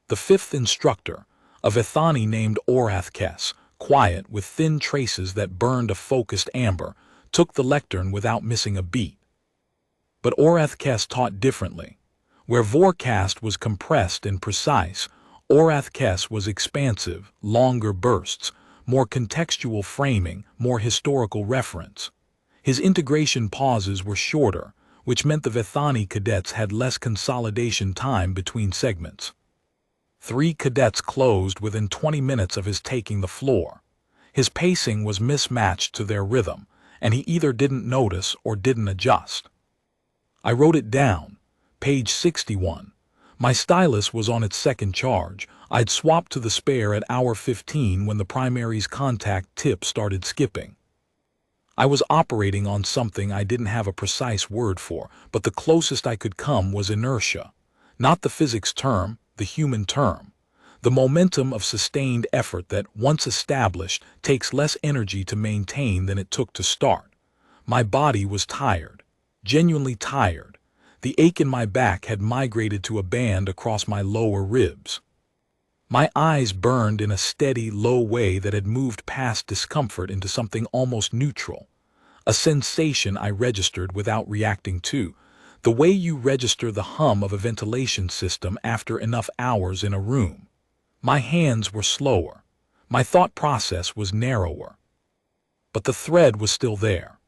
The 5th instructor, a Vethani named Orathkes, quiet with thin traces that burned a focused amber, took the lectern without missing a beat. But Orathkes taught differently. Where Vorkast was compressed and precise, Orathkes was expansive, longer bursts, more contextual framing, more historical reference. His integration pauses were shorter, which meant the Vethani cadets had less consolidation time between segments. 3 cadets closed within 20 minutes of his taking the floor. His pacing was mismatched to their rhythm, and he either didn't notice or didn't adjust. I wrote it down, page 61. My stylus was on its second charge. I'd swapped to the spare at hour 15 when the primary's contact tip started skipping. I was operating on something I didn't have a precise word for, but the closest I could come was inertia. Not the physics term, the human term. The momentum of sustained effort that, once established, takes less energy to maintain than it took to start. My body was tired. Genuinely tired. The ache in my back had migrated to a band across my lower ribs. My eyes burned in a steady, low way that had moved past discomfort into something almost neutral. A sensation I registered without reacting to, the way you register the hum of a ventilation system after enough hours in a room. My hands were slower. My thought process was narrower. But the thread was still there.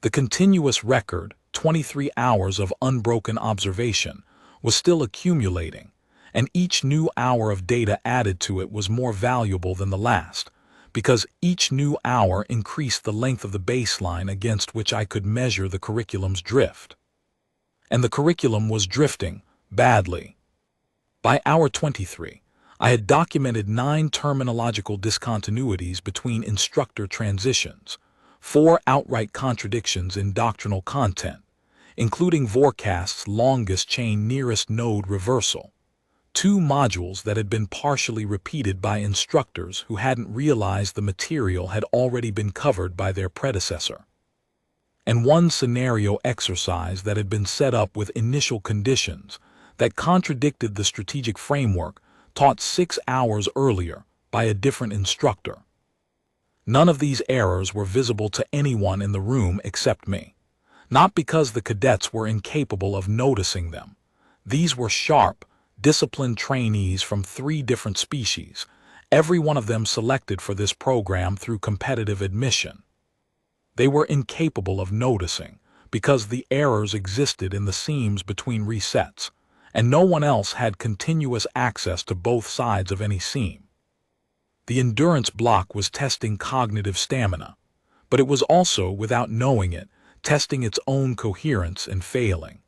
The continuous record, 23 hours of unbroken observation, was still accumulating, and each new hour of data added to it was more valuable than the last, because each new hour increased the length of the baseline against which I could measure the curriculum's drift. And the curriculum was drifting, badly. By hour 23, I had documented 9 terminological discontinuities between instructor transitions, 4 outright contradictions in doctrinal content, including Vorkast's longest chain nearest node reversal, 2 modules that had been partially repeated by instructors who hadn't realized the material had already been covered by their predecessor, and 1 scenario exercise that had been set up with initial conditions that contradicted the strategic framework taught 6 hours earlier by a different instructor. None of these errors were visible to anyone in the room except me. Not because the cadets were incapable of noticing them. These were sharp, disciplined trainees from 3 different species, every one of them selected for this program through competitive admission. They were incapable of noticing, because the errors existed in the seams between resets, and no one else had continuous access to both sides of any seam. The endurance block was testing cognitive stamina, but it was also, without knowing it, testing its own coherence and failing.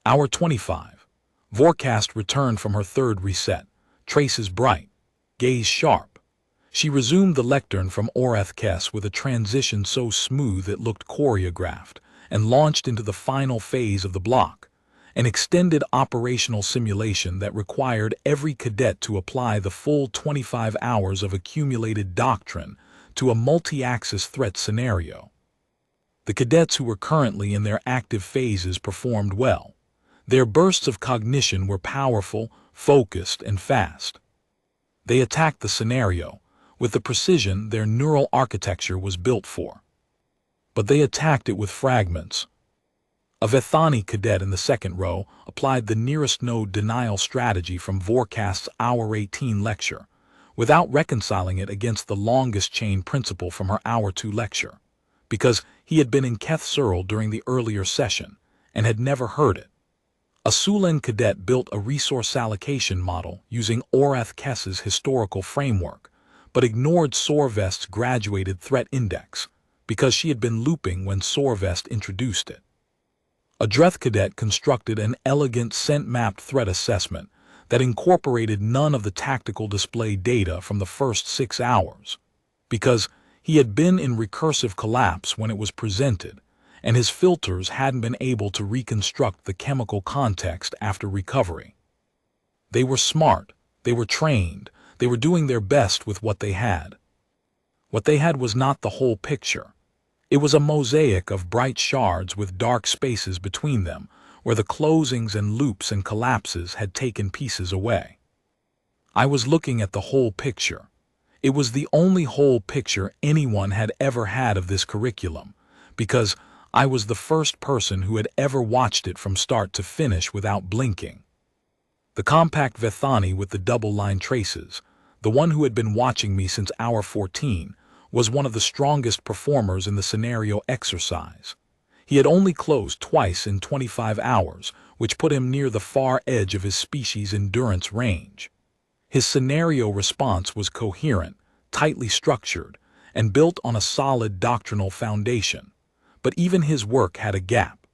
Hour 25. Vorkast returned from her third reset, traces bright, gaze sharp. She resumed the lectern from Oreth with a transition so smooth it looked choreographed, and launched into the final phase of the block, an extended operational simulation that required every cadet to apply the full 25 hours of accumulated doctrine to a multi-axis threat scenario. The cadets who were currently in their active phases performed well. Their bursts of cognition were powerful, focused, and fast. They attacked the scenario with the precision their neural architecture was built for. But they attacked it with fragments. A Vethani cadet in the second row applied the nearest node denial strategy from Vorkast's Hour 18 lecture, without reconciling it against the longest chain principle from her Hour 2 lecture, because he had been in Keth Searle during the earlier session and had never heard it. A Sulen cadet built a resource allocation model using Oreth historical framework, but ignored Sorvest's graduated threat index, because she had been looping when Sorvest introduced it. A Dreth cadet constructed an elegant scent-mapped threat assessment that incorporated none of the tactical display data from the first 6 hours, because he had been in recursive collapse when it was presented, and his filters hadn't been able to reconstruct the chemical context after recovery. They were smart, they were trained, they were doing their best with what they had. What they had was not the whole picture. It was a mosaic of bright shards with dark spaces between them, where the closings and loops and collapses had taken pieces away. I was looking at the whole picture. It was the only whole picture anyone had ever had of this curriculum, because I was the first person who had ever watched it from start to finish without blinking. The compact Vethani with the double-line traces, the one who had been watching me since Hour 14, was one of the strongest performers in the scenario exercise. He had only closed twice in 25 hours, which put him near the far edge of his species' endurance range. His scenario response was coherent, tightly structured, and built on a solid doctrinal foundation. But even his work had a gap.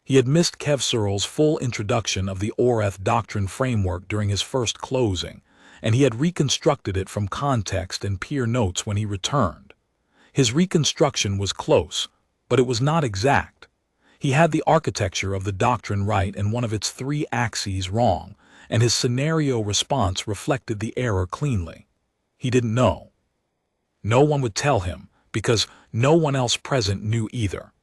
He had missed Kev Searle's full introduction of the Oreth doctrine framework during his first closing, and he had reconstructed it from context and peer notes when he returned. His reconstruction was close, but it was not exact. He had the architecture of the doctrine right and one of its 3 axes wrong, and his scenario response reflected the error cleanly. He didn't know. No one would tell him, because no one else present knew either.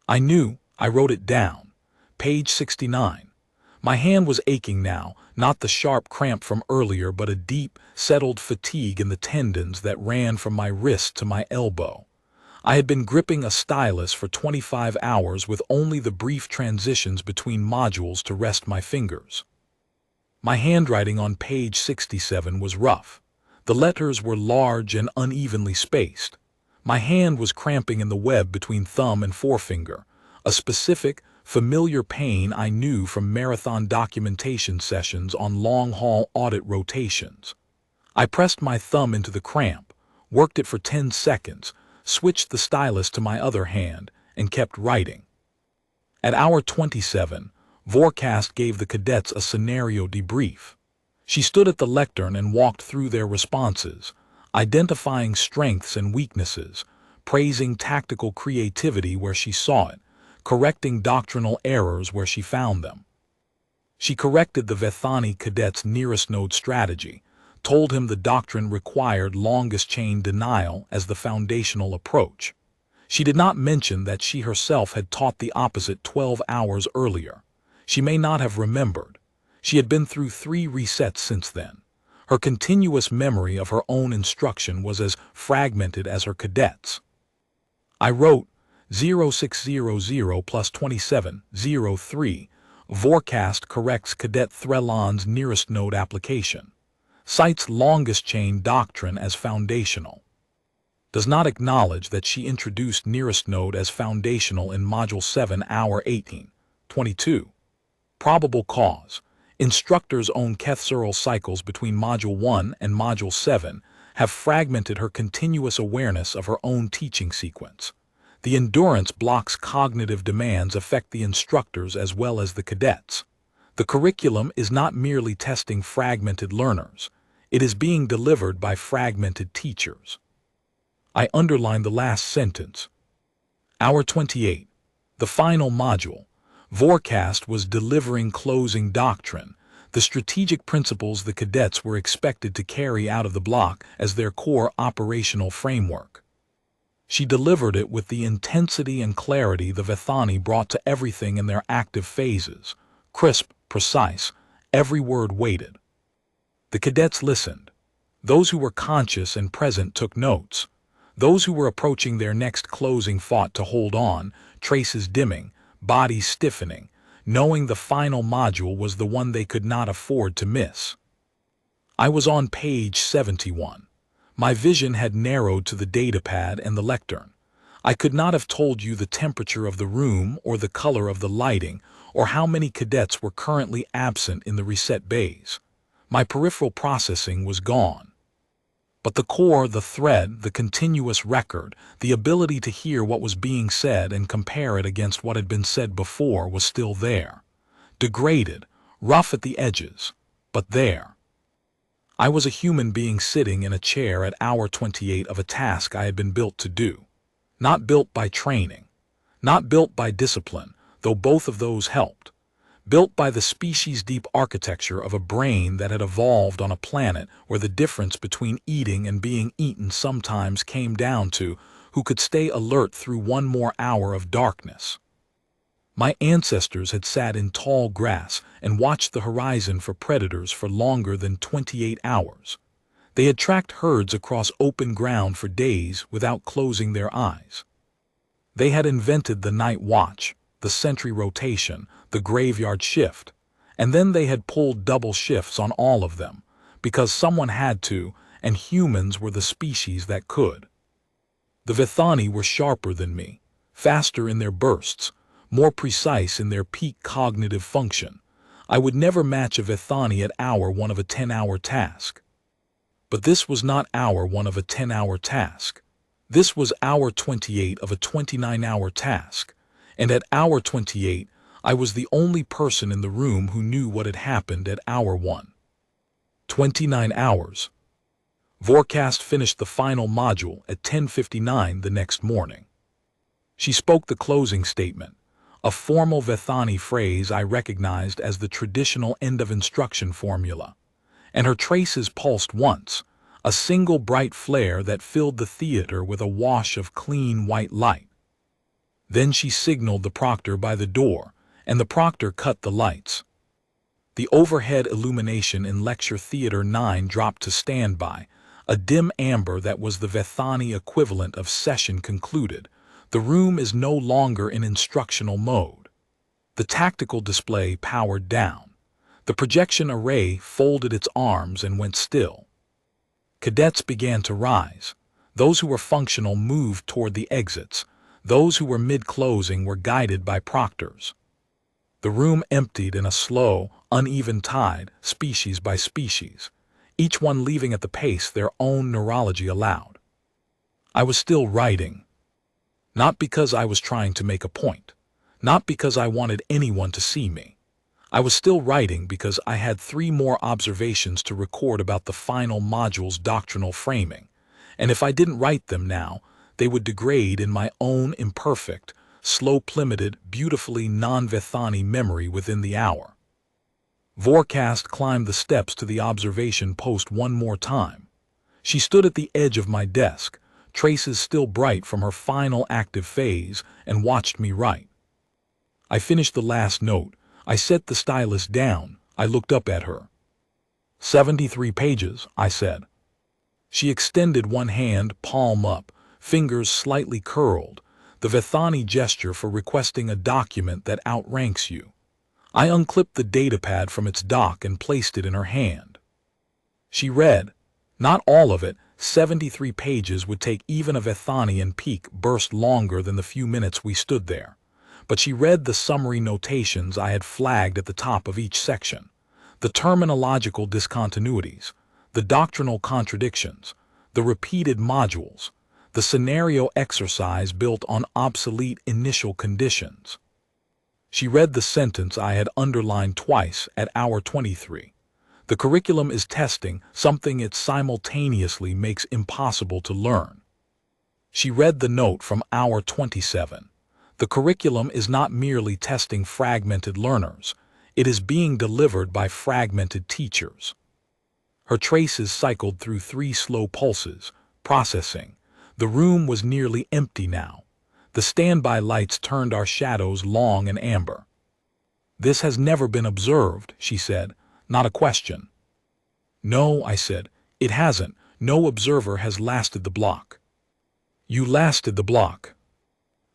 I knew. I wrote it down. Page 69. My hand was aching now, not the sharp cramp from earlier, but a deep, settled fatigue in the tendons that ran from my wrist to my elbow. I had been gripping a stylus for 25 hours with only the brief transitions between modules to rest my fingers. My handwriting on page 67 was rough. The letters were large and unevenly spaced. My hand was cramping in the web between thumb and forefinger, a specific, familiar pain I knew from marathon documentation sessions on long-haul audit rotations. I pressed my thumb into the cramp, worked it for 10 seconds, switched the stylus to my other hand, and kept writing. At Hour 27, Vorkast gave the cadets a scenario debrief. She stood at the lectern and walked through their responses, identifying strengths and weaknesses, praising tactical creativity where she saw it, correcting doctrinal errors where she found them. She corrected the Vethani cadet's nearest node strategy, told him the doctrine required longest chain denial as the foundational approach. She did not mention that she herself had taught the opposite 12 hours earlier. She may not have remembered. She had been through 3 resets since then. Her continuous memory of her own instruction was as fragmented as her cadets. I wrote 0600 plus 2703. Vorkast corrects Cadet Threlon's nearest node application. cites longest chain doctrine as foundational, does not acknowledge that she introduced nearest node as foundational in Module 7, Hour 18, 22. Probable cause. Instructor's own Kethseral cycles between Module 1 and Module 7 have fragmented her continuous awareness of her own teaching sequence. The endurance blocks cognitive demands affect the instructors as well as the cadets. The curriculum is not merely testing fragmented learners. It is being delivered by fragmented teachers. I underline the last sentence. Hour 28. The final module. Forecast was delivering closing doctrine, the strategic principles the cadets were expected to carry out of the block as their core operational framework. She delivered it with the intensity and clarity the Vethani brought to everything in their active phases, crisp, precise, every word weighted. The cadets listened. Those who were conscious and present took notes. Those who were approaching their next closing fought to hold on, traces dimming, bodies stiffening, knowing the final module was the one they could not afford to miss. I was on page 71. My vision had narrowed to the datapad and the lectern. I could not have told you the temperature of the room or the color of the lighting or how many cadets were currently absent in the reset bays. My peripheral processing was gone. But the core, the thread, the continuous record, the ability to hear what was being said and compare it against what had been said before was still there. Degraded, rough at the edges, but there. I was a human being sitting in a chair at hour 28 of a task I had been built to do. Not built by training. Not built by discipline, though both of those helped. Built by the species-deep architecture of a brain that had evolved on a planet where the difference between eating and being eaten sometimes came down to who could stay alert through one more hour of darkness. My ancestors had sat in tall grass and watched the horizon for predators for longer than 28 hours. They had tracked herds across open ground for days without closing their eyes. They had invented the night watch, the sentry rotation, the graveyard shift, and then they had pulled double shifts on all of them, because someone had to, and humans were the species that could. The Vethani were sharper than me, faster in their bursts, more precise in their peak cognitive function. I would never match a Vethani at hour 1 of a 10-hour task. But this was not hour 1 of a 10-hour task. This was hour 28 of a 29-hour task. And at hour 28, I was the only person in the room who knew what had happened at hour 1. 29 hours. Forecast finished the final module at 10:59 the next morning. She spoke the closing statement, a formal Vethani phrase I recognized as the traditional end-of-instruction formula, and her traces pulsed once, a single bright flare that filled the theater with a wash of clean white light. Then she signaled the proctor by the door, and the proctor cut the lights. The overhead illumination in Lecture Theater 9 dropped to standby, a dim amber that was the Vethani equivalent of session concluded. The room is no longer in instructional mode. The tactical display powered down. The projection array folded its arms and went still. Cadets began to rise. Those who were functional moved toward the exits. Those who were mid-closing were guided by proctors. The room emptied in a slow, uneven tide, species by species, each one leaving at the pace their own neurology allowed. I was still writing. Not because I was trying to make a point. Not because I wanted anyone to see me. I was still writing because I had 3 more observations to record about the final module's doctrinal framing, and if I didn't write them now, they would degrade in my own imperfect, slow-plummeted, beautifully non-Vethani memory within the hour. Forecast climbed the steps to the observation post one more time. She stood at the edge of my desk, traces still bright from her final active phase, and watched me write. I finished the last note. I set the stylus down. I looked up at her. 73 pages, I said. She extended one hand, palm up, fingers slightly curled, the Vethani gesture for requesting a document that outranks you. I unclipped the datapad from its dock and placed it in her hand. She read. Not all of it. 73 pages would take even a Vethanian peak burst longer than the few minutes we stood there. But she read the summary notations I had flagged at the top of each section. The terminological discontinuities, the doctrinal contradictions, the repeated modules, the scenario exercise built on obsolete initial conditions. She read the sentence I had underlined twice at hour 23. The curriculum is testing something it simultaneously makes impossible to learn. She read the note from hour 27. The curriculum is not merely testing fragmented learners, it is being delivered by fragmented teachers. Her traces cycled through 3 slow pulses, processing. The room was nearly empty now. The standby lights turned our shadows long and amber. This has never been observed, she said, not a question. No, I said, it hasn't. No observer has lasted the block. You lasted the block.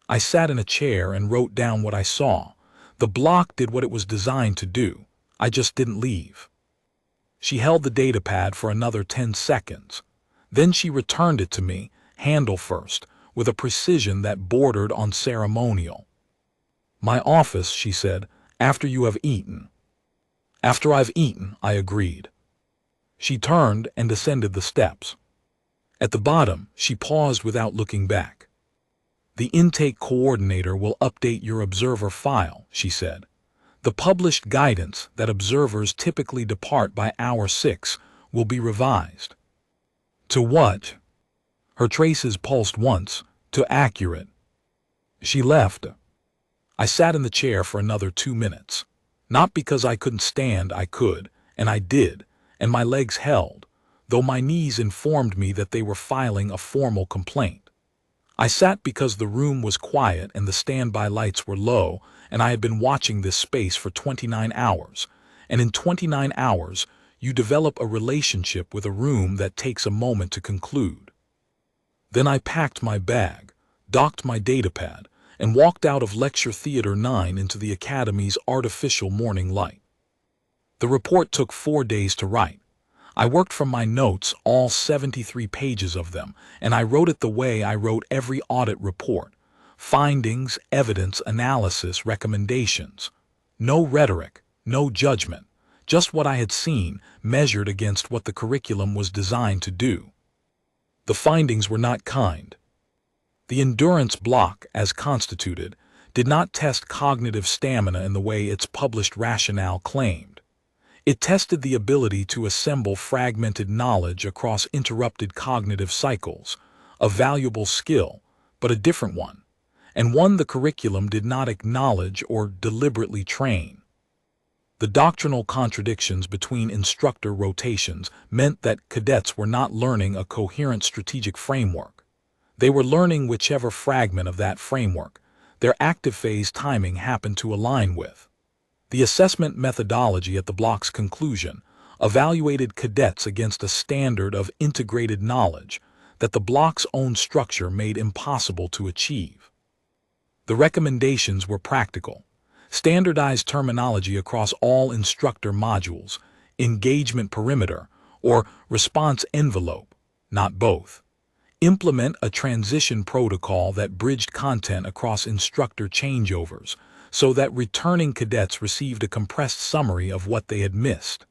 I sat in a chair and wrote down what I saw. The block did what it was designed to do. I just didn't leave. She held the datapad for another 10 seconds. Then she returned it to me, handle first, with a precision that bordered on ceremonial. My office, she said, after you have eaten. After I've eaten, I agreed. She turned and descended the steps. At the bottom, she paused without looking back. The intake coordinator will update your observer file, she said. The published guidance that observers typically depart by hour 6 will be revised. To what? Her traces pulsed once, to accurate. She left. I sat in the chair for another 2 minutes. Not because I couldn't stand, I could, and I did, and my legs held, though my knees informed me that they were filing a formal complaint. I sat because the room was quiet and the standby lights were low, and I had been watching this space for 29 hours, and in 29 hours, you develop a relationship with a room that takes a moment to conclude. Then I packed my bag, docked my datapad, and walked out of Lecture Theater 9 into the Academy's artificial morning light. The report took 4 days to write. I worked from my notes, all 73 pages of them, and I wrote it the way I wrote every audit report. Findings, evidence, analysis, recommendations. No rhetoric, no judgment, just what I had seen, measured against what the curriculum was designed to do. The findings were not kind. The endurance block, as constituted, did not test cognitive stamina in the way its published rationale claimed. It tested the ability to assemble fragmented knowledge across interrupted cognitive cycles, a valuable skill, but a different one, and one the curriculum did not acknowledge or deliberately train. The doctrinal contradictions between instructor rotations meant that cadets were not learning a coherent strategic framework. They were learning whichever fragment of that framework their active phase timing happened to align with. The assessment methodology at the block's conclusion evaluated cadets against a standard of integrated knowledge that the block's own structure made impossible to achieve. The recommendations were practical. Standardized terminology across all instructor modules, engagement perimeter, or response envelope, not both. Implement a transition protocol that bridged content across instructor changeovers, so that returning cadets received a compressed summary of what they had missed.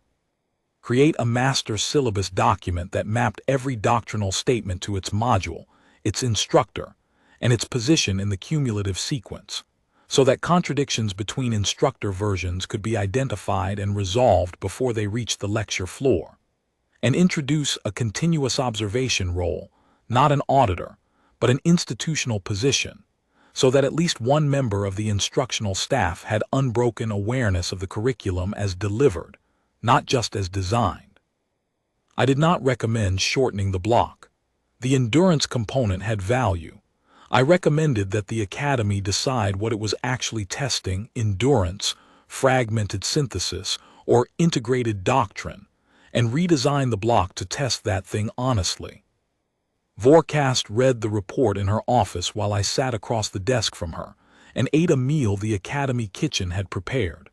Create a master syllabus document that mapped every doctrinal statement to its module, its instructor, and its position in the cumulative sequence, so that contradictions between instructor versions could be identified and resolved before they reached the lecture floor. And introduce a continuous observation role, not an auditor, but an institutional position, so that at least one member of the instructional staff had unbroken awareness of the curriculum as delivered, not just as designed. I did not recommend shortening the block. The endurance component had value. I recommended that the Academy decide what it was actually testing: endurance, fragmented synthesis, or integrated doctrine, and redesign the block to test that thing honestly. Vorkast read the report in her office while I sat across the desk from her and ate a meal the Academy kitchen had prepared.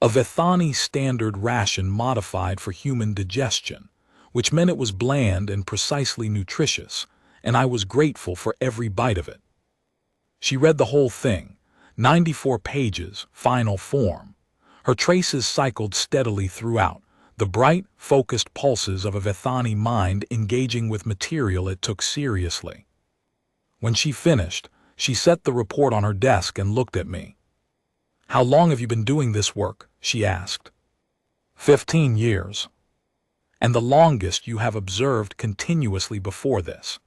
A Vethani standard ration modified for human digestion, which meant it was bland and precisely nutritious, and I was grateful for every bite of it. She read the whole thing, 94 pages, final form. Her traces cycled steadily throughout, the bright, focused pulses of a Vethani mind engaging with material it took seriously. When she finished, she set the report on her desk and looked at me. "How long have you been doing this work?" she asked. 15 years. "And the longest you have observed continuously before this?"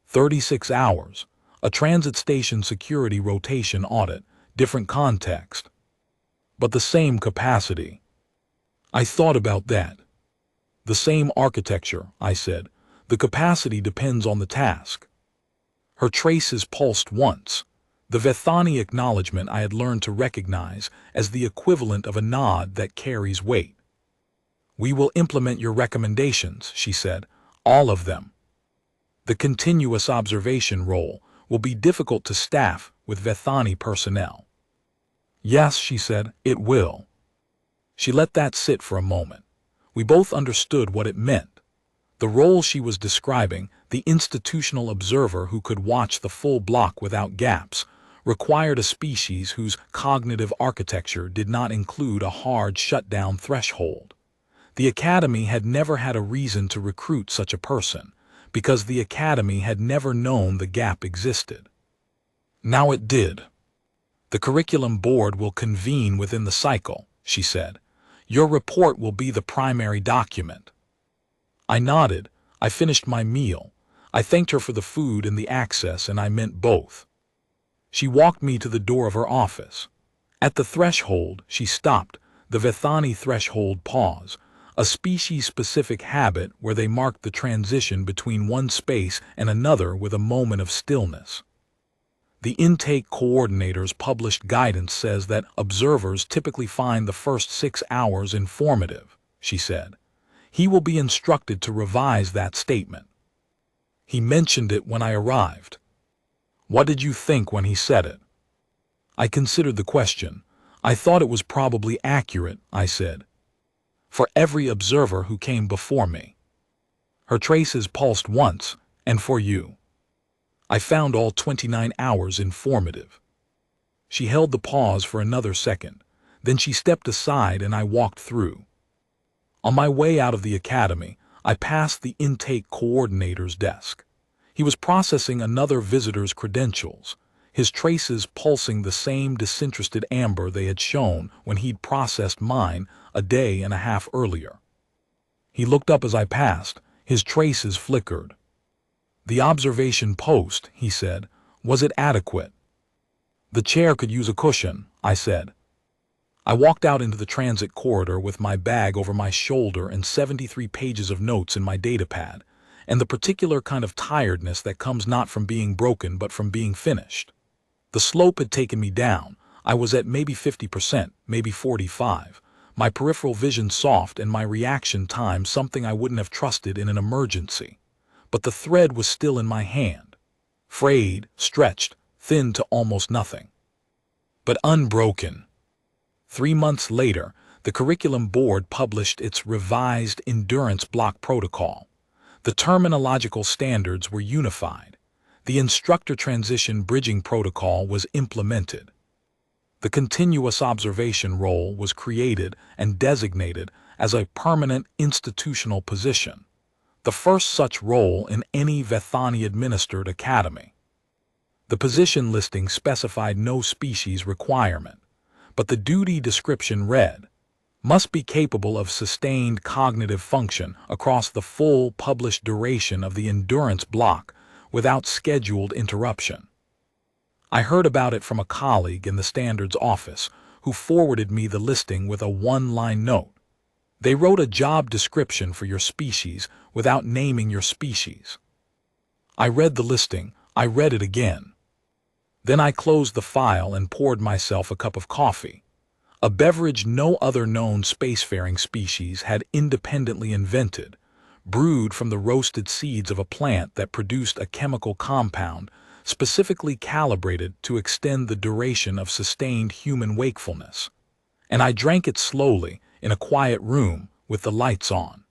36 hours. A transit station security rotation audit, different context. But the same capacity. I thought about that. "The same architecture," I said. "The capacity depends on the task." Her traces pulsed once, the Vethani acknowledgement I had learned to recognize as the equivalent of a nod that carries weight. "We will implement your recommendations," she said, "all of them." The continuous observation role will be difficult to staff with Vethani personnel. "Yes," she said, "it will." She let that sit for a moment. We both understood what it meant. The role she was describing, the institutional observer who could watch the full block without gaps, required a species whose cognitive architecture did not include a hard shutdown threshold. The Academy had never had a reason to recruit such a person, because the Academy had never known the gap existed. Now it did. "The curriculum board will convene within the cycle," she said. "Your report will be the primary document." I nodded. I finished my meal. I thanked her for the food and the access, and I meant both. She walked me to the door of her office. At the threshold, she stopped, the Vethani threshold pause, a species-specific habit where they marked the transition between one space and another with a moment of stillness. "The intake coordinator's published guidance says that observers typically find the first 6 hours informative," she said. "He will be instructed to revise that statement." He mentioned it when I arrived. "What did you think when he said it?" I considered the question. "I thought it was probably accurate," I said. "For every observer who came before me." Her traces pulsed once, "And for you." "I found all 29 hours informative." She held the pause for another second. Then she stepped aside and I walked through. On my way out of the Academy, I passed the intake coordinator's desk. He was processing another visitor's credentials, his traces pulsing the same disinterested amber they had shown when he'd processed mine a day and a half earlier. He looked up as I passed. His traces flickered. "The observation post," he said. "Was it adequate?" "The chair could use a cushion," I said. I walked out into the transit corridor with my bag over my shoulder and 73 pages of notes in my datapad, and the particular kind of tiredness that comes not from being broken but from being finished. The slope had taken me down. I was at maybe 50%, maybe 45%. My peripheral vision soft and my reaction time something I wouldn't have trusted in an emergency. But the thread was still in my hand. Frayed, stretched, thin to almost nothing. But unbroken. 3 months later, the curriculum board published its revised endurance block protocol. The terminological standards were unified. The instructor transition bridging protocol was implemented. The continuous observation role was created and designated as a permanent institutional position, the first such role in any Vethani-administered academy. The position listing specified no species requirement, but the duty description read, "Must be capable of sustained cognitive function across the full published duration of the endurance block without scheduled interruption." I heard about it from a colleague in the standards office who forwarded me the listing with a one-line note. They wrote a job description for your species without naming your species. I read the listing. I read it again. Then I closed the file and poured myself a cup of coffee, a beverage no other known spacefaring species had independently invented, brewed from the roasted seeds of a plant that produced a chemical compound specifically calibrated to extend the duration of sustained human wakefulness. And I drank it slowly in a quiet room with the lights on.